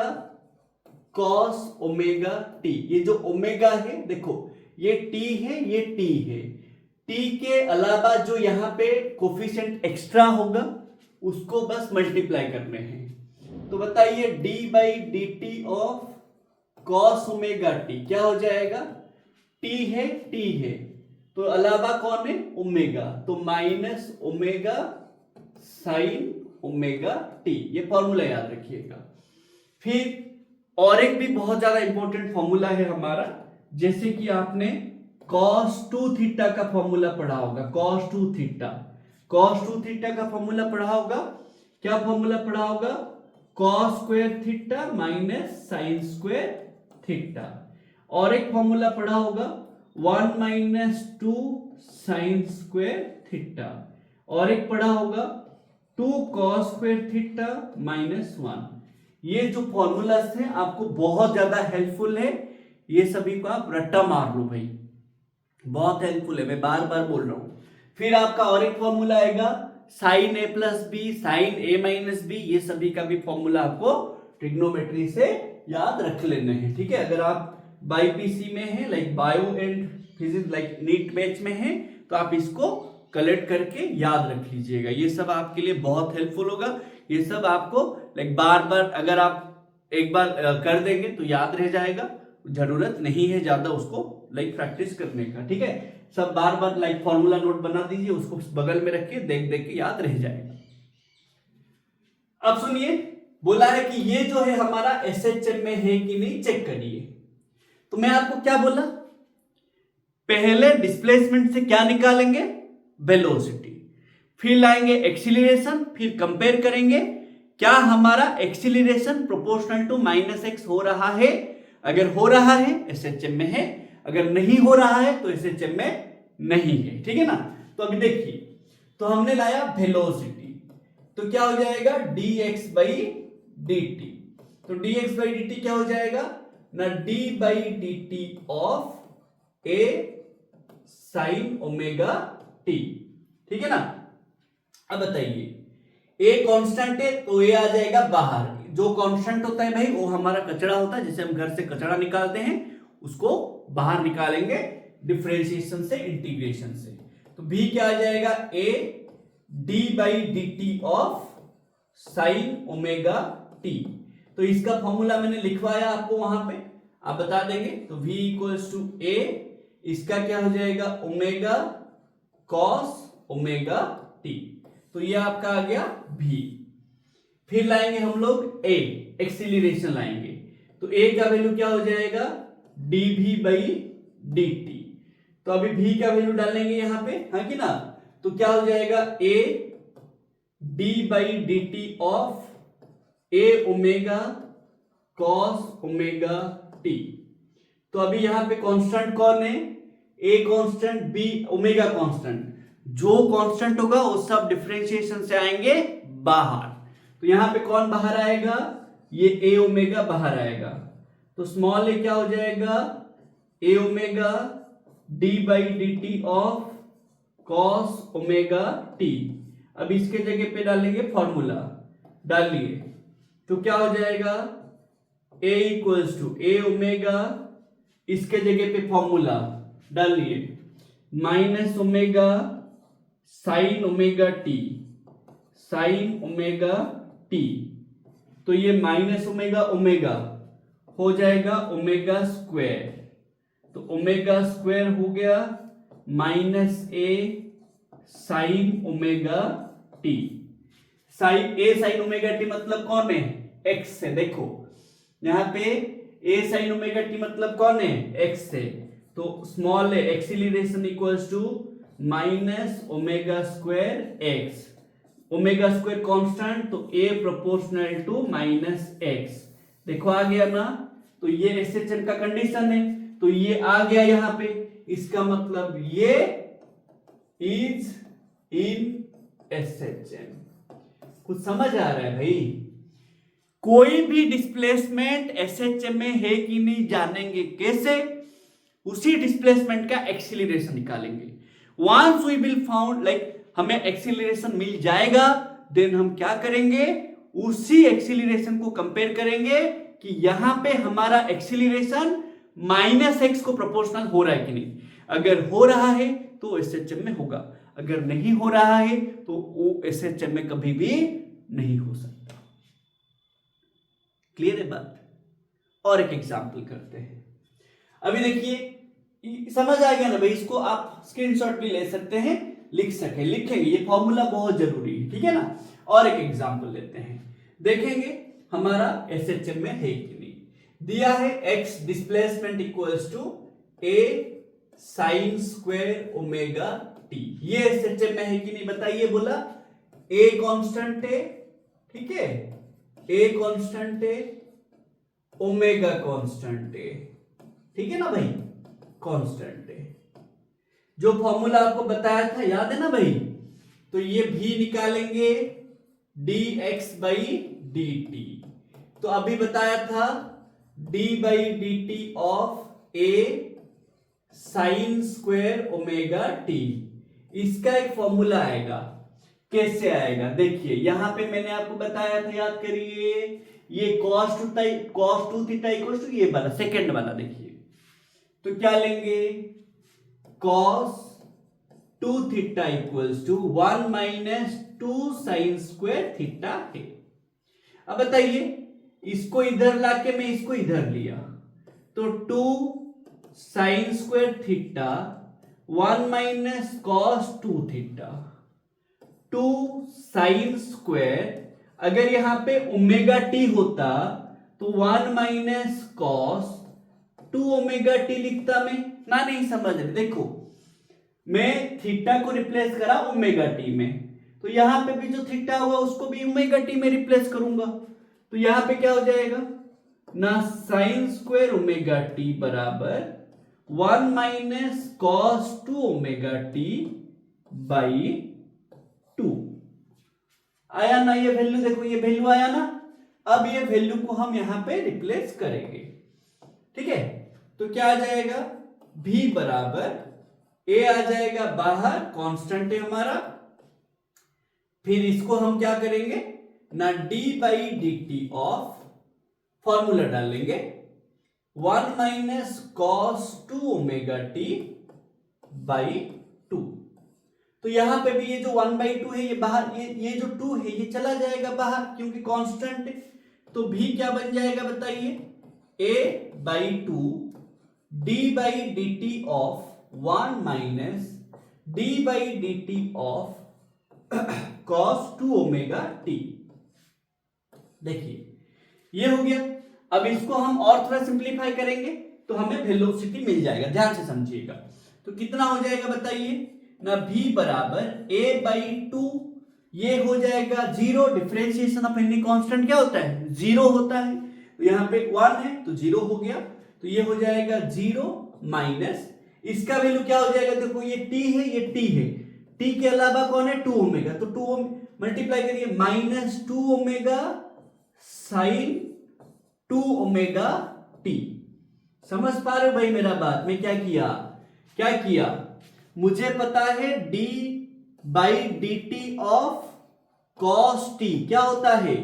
कॉस ओमेगा टी। ये जो ओमेगा है देखो, ये t है, ये t है, t के अलावा जो यहां पे कोफिशिएंट एक्स्ट्रा होगा उसको बस मल्टीप्लाई करने हैं। तो बताइए d by d t of cos omega T क्या हो जाएगा, t है, t है, तो अलावा कौन है, ओमेगा, तो minus omega sine omega t, ये फॉर्मूला याद रखिएगा। फिर और एक भी बहुत ज्यादा इंपॉर्टेंट फॉर्मूला है हमारा, जैसे कि आपने cos 2 थीटा का फॉर्मूला पढ़ा होगा, cos 2 थीटा, cos 2 थीटा का फॉर्मूला पढ़ा होगा, क्या फॉर्मूला पढ़ा होगा, cos square theta minus sign square theta. और एक फॉर्मूला पढ़ा होगा 1 माइनस 2 साइन स्क्वायर थीटा, और एक पढ़ा होगा 2 cos स्क्वायर थीटा माइनस 1। ये जो फॉर्मूलास हैं आपको बहुत ज्यादा हेल्पफुल है, ये सभी को आप रट्टा मार लो भाई, बहुत हेल्पफुल है, मैं बार बार बोल रहा हूं। फिर आपका और एक फॉर्मूला आएगा साइन ए प्लस बी, साइन ए माइनस बी, ये सभी का भी फॉर्मूला आपको ट्रिग्नोमेट्री से याद रख लेने हैं, ठीक है। अगर आप बाईपीसी में है, like bio and physics, like NEET batch में है, तो आप इसको कलेक्ट करके याद रख लीजिएगा, ये सब आपके लिए बहुत हेल्पफुल होगा। ये सब आपको लाइक बार बार अगर आप एक बार कर देंगे तो याद रह जाएगा, जरूरत नहीं है ज्यादा उसको लाइक प्रैक्टिस करने का, ठीक है। सब बार बार लाइक फॉर्मूला नोट बना दीजिए, उसको बगल में रखिए, देख देख के याद रह जाएगा। अब सुनिए, बोला है कि ये जो है हमारा एसएचएम में है कि नहीं चेक करिए। तो मैं आपको क्या बोला, पहले डिस्प्लेसमेंट से क्या निकालेंगे, वेलोसिटी, फिर लाएंगे एक्सीलरेशन, फिर कंपेयर करेंगे क्या हमारा acceleration proportional to minus x हो रहा है, अगर हो रहा है एसएचएम में है, अगर नहीं हो रहा है तो एसएचएम में नहीं है, ठीक है ना। तो अभी देखिए, तो हमने लाया वेलोसिटी, तो क्या हो जाएगा dx बाई डी टी, तो dx बाई डी टी क्या हो जाएगा ना, d by d t of a sine omega T, ठीक है ना। अब बताइए a कांस्टेंट है तो a आ जाएगा बाहर, जो कांस्टेंट होता है भाई वो हमारा कचरा होता है, जैसे हम घर से कचरा निकालते हैं उसको बाहर निकालेंगे डिफरेंशिएशन से, इंटीग्रेशन से। तो b क्या आ जाएगा, a d by d t of sine omega t. तो इसका फॉर्मूला मैंने लिखवाया आपको वहां पे, आप बता देंगे। तो v इक्वल्स टू a, इसका क्या हो जाएगा ओमेगा कॉस ओमेगा टी, तो ये आपका आ गया v। फिर लाएंगे हम लोग a, एक्सीलरेशन लाएंगे, तो a का वैल्यू क्या हो जाएगा dv बाई dt, तो अभी v का वैल्यू डालेंगे यहां पे, हाँ कि ना, तो क्या हो जाएगा a d by d t of a omega cos omega t. तो अभी यहां पे कांस्टेंट कौन है, a constant, b omega constant, जो कांस्टेंट होगा वो सब डिफरेंशिएशन से आएंगे बाहर। तो यहां पे कौन बाहर आएगा, ये a ओमेगा बाहर आएगा, तो स्मॉल a क्या हो जाएगा a omega d by d t of cos omega T. अब इसके जगह पे डालेंगे फॉर्मूला, डालिए, तो क्या हो जाएगा a equals to a omega, इसके जगह पे फॉर्मूला डालिए minus omega sine omega t, sine omega t, तो ये माइनस ओमेगा ओमेगा हो जाएगा ओमेगा स्क्वायर, तो ओमेगा स्क्वायर हो गया minus a sine omega t. Sine a sine omega t मतलब कौन है, एक्स है। देखो यहां पे ए साइन ओमेगा टी मतलब कौन है, एक्स है, तो स्मॉल है, acceleration equals to minus omega square x, omega square constant, तो a proportional to minus x. देखो आ गया ना, तो ये एसएचएम का कंडीशन है, तो ये आ गया यहां पे, इसका मतलब ये इज इन एसएचएम। कुछ समझ आ रहा है भाई? कोई भी डिस्प्लेसमेंट एसएचएम में है कि नहीं जानेंगे कैसे, उसी डिस्प्लेसमेंट का एक्सीलरेशन निकालेंगे। Once we will found like हमें एक्सीलरेशन मिल जाएगा, देन हम क्या करेंगे, उसी एक्सीलरेशन को कंपेयर करेंगे कि यहां पे हमारा एक्सीलरेशन माइनस एक्स को प्रोपोर्शनल हो रहा है कि नहीं। अगर हो रहा है तो एसएचएम में होगा, अगर नहीं हो रहा है तो वो एसएचएम में कभी भी नहीं हो सकता। क्लियर है बात? और एक एग्जांपल करते हैं। अभी देखिए समझ आ गया ना भाई, इसको आप स्क्रीनशॉट भी ले सकते हैं, लिख सके, लिखेंगे, ये फॉर्मूला बहुत जरूरी है, ठीक है ना। और एक एग्जांपल लेते हैं, देखेंगे हमारा एसएचएम में है कि नहीं। दिया है x displacement equals to a sine square omega t, ये एसएचएम में है कि नहीं बताइए। बोला ए कांस्टेंट है, ठीक है, ए कांस्टेंट है, ओमेगा कांस्टेंट है, ठीक है ना भाई, कांस्टेंट है। जो फॉर्मूला आपको बताया था याद है ना भाई, तो ये भी निकालेंगे dx बाई dt, तो अभी बताया था d by d t of A sine square omega T, इसका एक फॉर्मूला आएगा। कैसे आएगा देखिए, यहां पे मैंने आपको बताया था, याद करिए, ये cos two theta equals to ये वाला सेकंड वाला, देखिए तो क्या लेंगे, cos two theta equals to 1 minus 2 sine square theta है। अब बताइए, इसको इधर लाके मैं इसको इधर लिया, तो 2 sine square theta 1 minus cos 2 theta, 2 sine square, अगर यहां पे ओमेगा टी होता तो 1 माइनस कॉस 2 ओमेगा टी लिखता मैं ना, नहीं समझ रहे। देखो मैं थीटा को रिप्लेस करा ओमेगा टी में, तो यहां पे भी जो थीटा हुआ उसको भी ओमेगा टी में रिप्लेस करूंगा, तो यहां पे क्या हो जाएगा ना, साइन स्क्वायर ओमेगा टी बराबर 1 minus cos 2 omega T by 2। आया ना ये वैल्यू, देखो ये वैल्यू आया ना। अब ये वैल्यू को हम यहां पे रिप्लेस करेंगे, ठीक है, तो क्या आ जाएगा, v बराबर a आ जाएगा बाहर, कांस्टेंट है हमारा, फिर इसको हम क्या करेंगे ना, d by d t of, formula डाल लेंगे 1 minus cos 2 omega T by 2। तो यहां पे भी ये जो 1/2 है ये बाहर, ये जो 2 है ये चला जाएगा बाहर क्योंकि कांस्टेंट है, तो भी क्या बन जाएगा बताइए, a by 2 d by d t of 1 minus d by d t of cos 2 omega T. देखिए ये हो गया। अब इसको हम और थोड़ा सिंप्लीफाई करेंगे तो हमें वेलोसिटी मिल जाएगा, ध्यान से समझिएगा। तो कितना हो जाएगा बताइए ना, v बराबर a बाई 2, ये हो जाएगा 0, डिफरेंशिएशन ऑफ एनी कांस्टेंट क्या होता है, 0 होता है, तो यहां पे 1 है तो 0 हो गया, तो ये हो जाएगा 0 माइनस, इसका वैल्यू क्या हो जाएगा, देखो ये t है, ये t है, t के अलावा कौन है 2 ओमेगा, तो 2 मल्टीप्लाई करिए minus 2 omega sine 2 omega T. समझ पा रहे हो भाई मेरा बात, मैं क्या किया, मुझे पता है d by d t of cos T क्या होता है,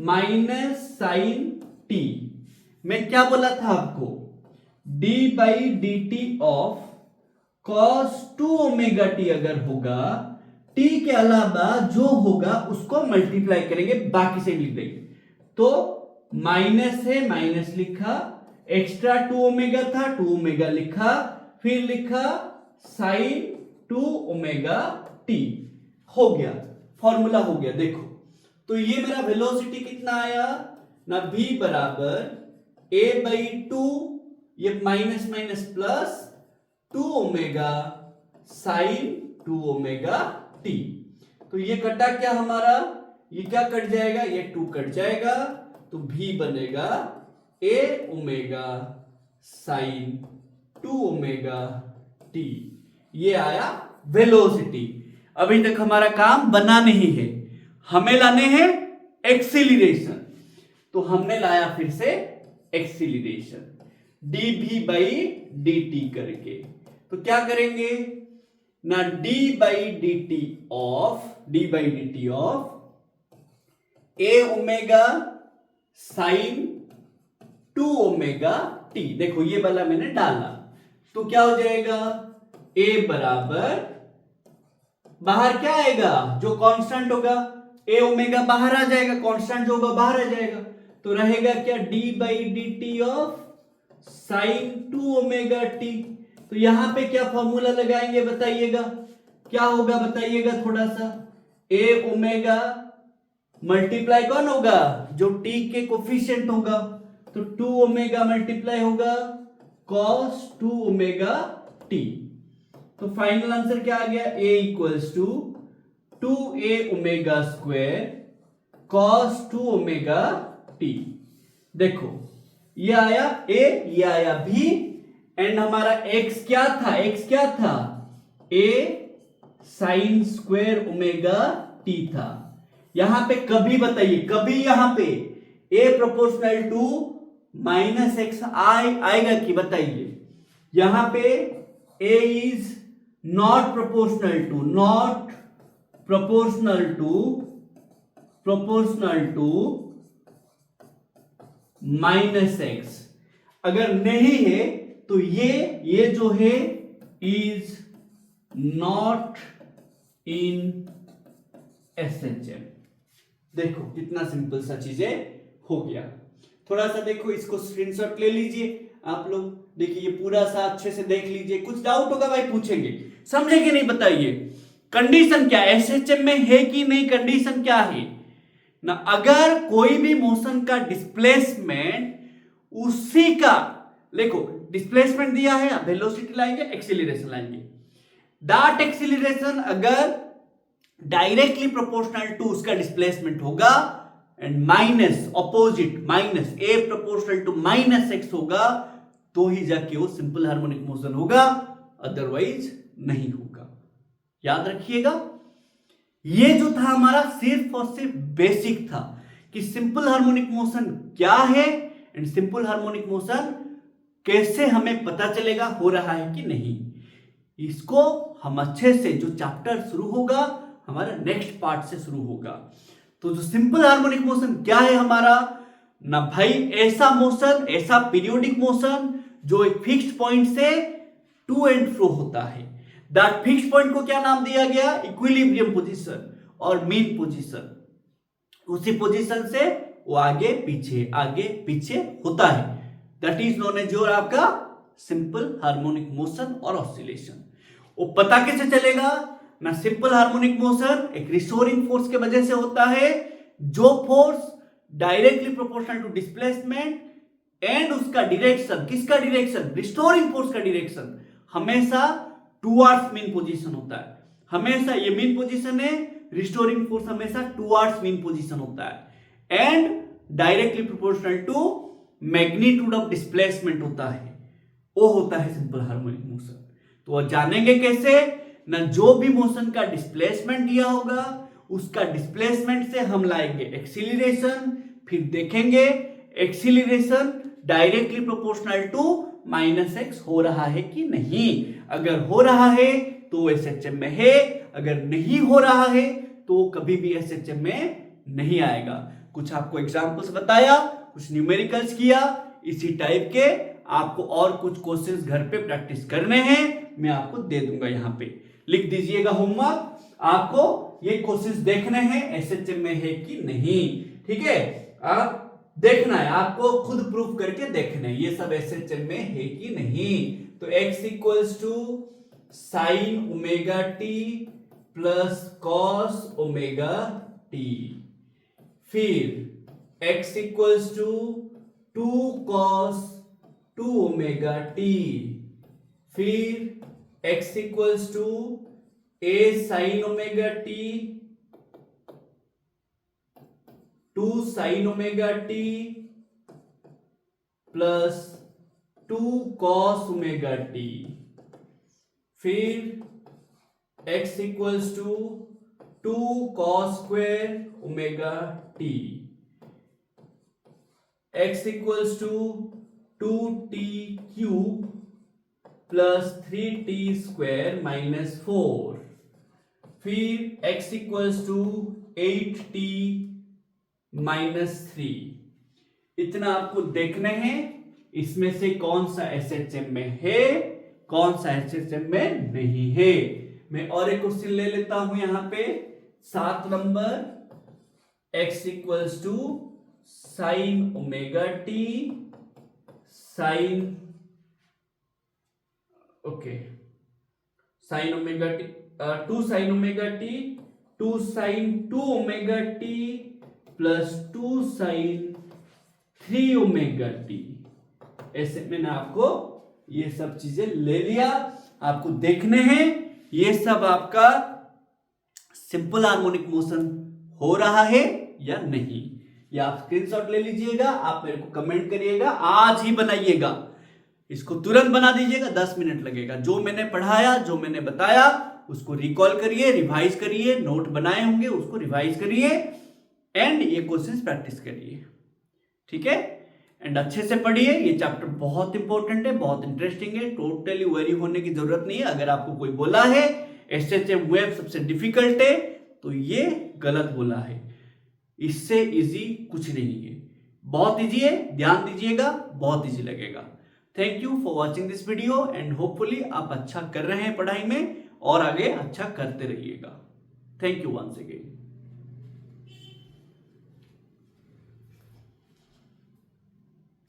माइनस साइन टी। मैं क्या बोला था आपको, d by d t of cos 2 omega T अगर होगा, t के अलावा जो होगा उसको मल्टीप्लाई करेंगे, बाकी से लिख देंगे, तो माइनस है माइनस लिखा, एक्स्ट्रा 2 ओमेगा था 2 ओमेगा लिखा, फिर लिखा साइन 2 ओमेगा टी, हो गया, फॉर्मूला हो गया। देखो तो ये मेरा वेलोसिटी कितना आया ना, v बराबर a/2, ये minus minus plus 2 omega sine 2 omega t. तो ये कटा क्या हमारा, ये क्या कट जाएगा, ये 2 कट जाएगा, तो भी बनेगा a omega sine 2 omega t. ये आया वेलोसिटी। अभी तक हमारा काम बना नहीं है, हमें लाने हैं एक्सीलरेशन। तो हमने लाया फिर से एक्सीलरेशन dv बाई dt करके। तो क्या करेंगे ना, d by dt of a omega sine 2 omega T. देखो ये वाला मैंने डाला, तो क्या हो जाएगा, a बराबर, बाहर क्या आएगा, जो कांस्टेंट होगा a ओमेगा बाहर आ जाएगा, कांस्टेंट जो होगा बाहर आ जाएगा, तो रहेगा क्या, d by dt of sine 2 omega t. तो यहां पे क्या फॉर्मूला लगाएंगे बताइएगा, क्या होगा बताइएगा थोड़ा सा, a ओमेगा मल्टीप्लाई कौन होगा, जो t के कोफिशिएंट होगा, तो 2 ओमेगा मल्टीप्लाई होगा cos 2 ओमेगा t। तो फाइनल आंसर क्या आ गया, a equals to 2a omega square cos 2 omega t। देखो ये आया a, ये आया b, एंड हमारा x क्या था, a sign square omega t था। यहां पे कभी बताइए, कभी यहां पे a proportional to minus x आएगा कि बताइए, यहां पे a is not proportional to minus x. अगर नहीं है तो ये जो है इज नॉट इन SHM। देखो कितना सिंपल सा चीजें हो गया। थोड़ा सा देखो, इसको स्क्रीनशॉट ले लीजिए आप लोग, देखिए ये पूरा सा अच्छे से देख लीजिए, कुछ डाउट होगा भाई पूछेंगे, समझे कि नहीं बताइए। कंडीशन क्या SHM में है कि नहीं, कंडीशन क्या है ना, अगर कोई भी मोशन का डिस्प्लेसमेंट उसी का, देखो डिस्प्लेसमेंट दिया है, वेलोसिटी लाएंगे, एक्सीलरेशन लाएंगे, दैट एक्सीलरेशन अगर डायरेक्टली प्रोपोर्शनल टू उसका डिस्प्लेसमेंट होगा and minus opposite minus a proportional to minus x होगा, तो ही जाके वो सिंपल हार्मोनिक मोशन होगा, अदरवाइज नहीं होगा। याद रखिएगा, ये जो था हमारा सिर्फ और सिर्फ बेसिक था कि सिंपल हार्मोनिक मोशन क्या है एंड सिंपल हार्मोनिक मोशन कैसे हमें पता चलेगा हो रहा है कि नहीं। इसको हम अच्छे से, जो चैप्टर शुरू होगा हमारा नेक्स्ट पार्ट से शुरू होगा। तो जो सिंपल हार्मोनिक मोशन क्या है हमारा ना भाई, ऐसा मोशन, ऐसा पीरियोडिक मोशन जो एक फिक्स्ड पॉइंट से टू एंड फ्रो होता है। दैट फिक्स्ड पॉइंट को क्या नाम दिया गया, इक्विलिब्रियम पोजीशन और मीन पोजीशन। उसी पोजीशन से वो आगे पीछे होता है, that is known as your आपका सिंपल हार्मोनिक मोशन और ऑसिलेशन। वो पता कैसे चलेगा ना, सिंपल हार्मोनिक मोशन एक रिस्टोरिंग फोर्स के वजह से होता है, जो force directly proportional to displacement and उसका डायरेक्शन, किसका डायरेक्शन, रिस्टोरिंग फोर्स का डायरेक्शन हमेशा टुवर्ड्स मीन पोजीशन होता है। हमेशा ये मीन पोजीशन है, रिस्टोरिंग फोर्स हमेशा टुवर्ड्स मीन पोजीशन होता है and directly proportional to magnitude of displacement होता है, वो होता है सिंपल हार्मोनिक मोशन। तो जानेंगे कैसे ना, जो भी मोशन का डिस्प्लेसमेंट दिया होगा उसका डिस्प्लेसमेंट से हम लाएंगे एक्सीलरेशन, फिर देखेंगे acceleration directly proportional to minus x हो रहा है कि नहीं। अगर हो रहा है तो SHM में है, अगर नहीं हो रहा है तो कभी भी SHM में नहीं आएगा। कुछ आपको एग्जांपल्स बताया, कुछ न्यूमेरिकल्स किया, इसी टाइप के आपको और कुछ क्वेश्चंस घर पे प्रैक्टिस करने हैं, मैं आपको दे दूंगा। यहां पे लिख दीजिएगा होमवर्क, आपको ये क्वेश्चंस देखने हैं SHM में है कि नहीं, ठीक है। आप देखना है, आपको खुद प्रूफ करके देखना है ये सब SHM में है कि नहीं। तो x equals to sine omega t plus cos omega t, फिर x equals to 2 cos 2 omega t, फिर x equals to a sin omega t, 2 sin omega t plus 2 cos omega t, फिर x equals to 2 cos square omega t, x equals to 2t cube plus 3t square minus 4, फिर x equals to 8t minus 3। इतना आपको देखना है इसमें से कौन सा एसएचएम में है, कौन सा एसएचएम में नहीं है। मैं और एक क्वेश्चन ले लेता हूं यहां पे 7 number, x equals to sine omega t, sine sine omega t, 2 sine omega t, 2 sine 2 omega t plus 2 sine 3 omega t. ऐसे मैंने आपको ये सब चीजें ले लिया, आपको देखने हैं ये सब आपका सिंपल हार्मोनिक मोशन हो रहा है या नहीं। ये आप स्क्रीनशॉट ले लीजिएगा, आप मेरे को कमेंट करिएगा, आज ही बनाइएगा, इसको तुरंत बना दीजिएगा, 10 मिनट लगेगा। जो मैंने पढ़ाया, जो मैंने बताया उसको रिकॉल करिए, रिवाइज करिए, नोट बनाए होंगे उसको रिवाइज करिए एंड ये क्वेश्चंस प्रैक्टिस करिए, ठीक है। एंड अच्छे से पढ़िए, ये चैप्टर बहुत इंपॉर्टेंट है, बहुत इंटरेस्टिंग है, टोटली वरी होने की जरूरत नहीं है। अगर आपको कोई बोला है एसएचएम वेव सबसे डिफिकल्ट है तो ये गलत बोला है, इससे इजी कुछ नहीं है, बहुत इजी है, ध्यान दीजिएगा, बहुत इजी लगेगा। Thank you for watching this video and hopefully आप अच्छा कर रहे हैं पढ़ाई में और आगे अच्छा करते रहिएगा। Thank you once again.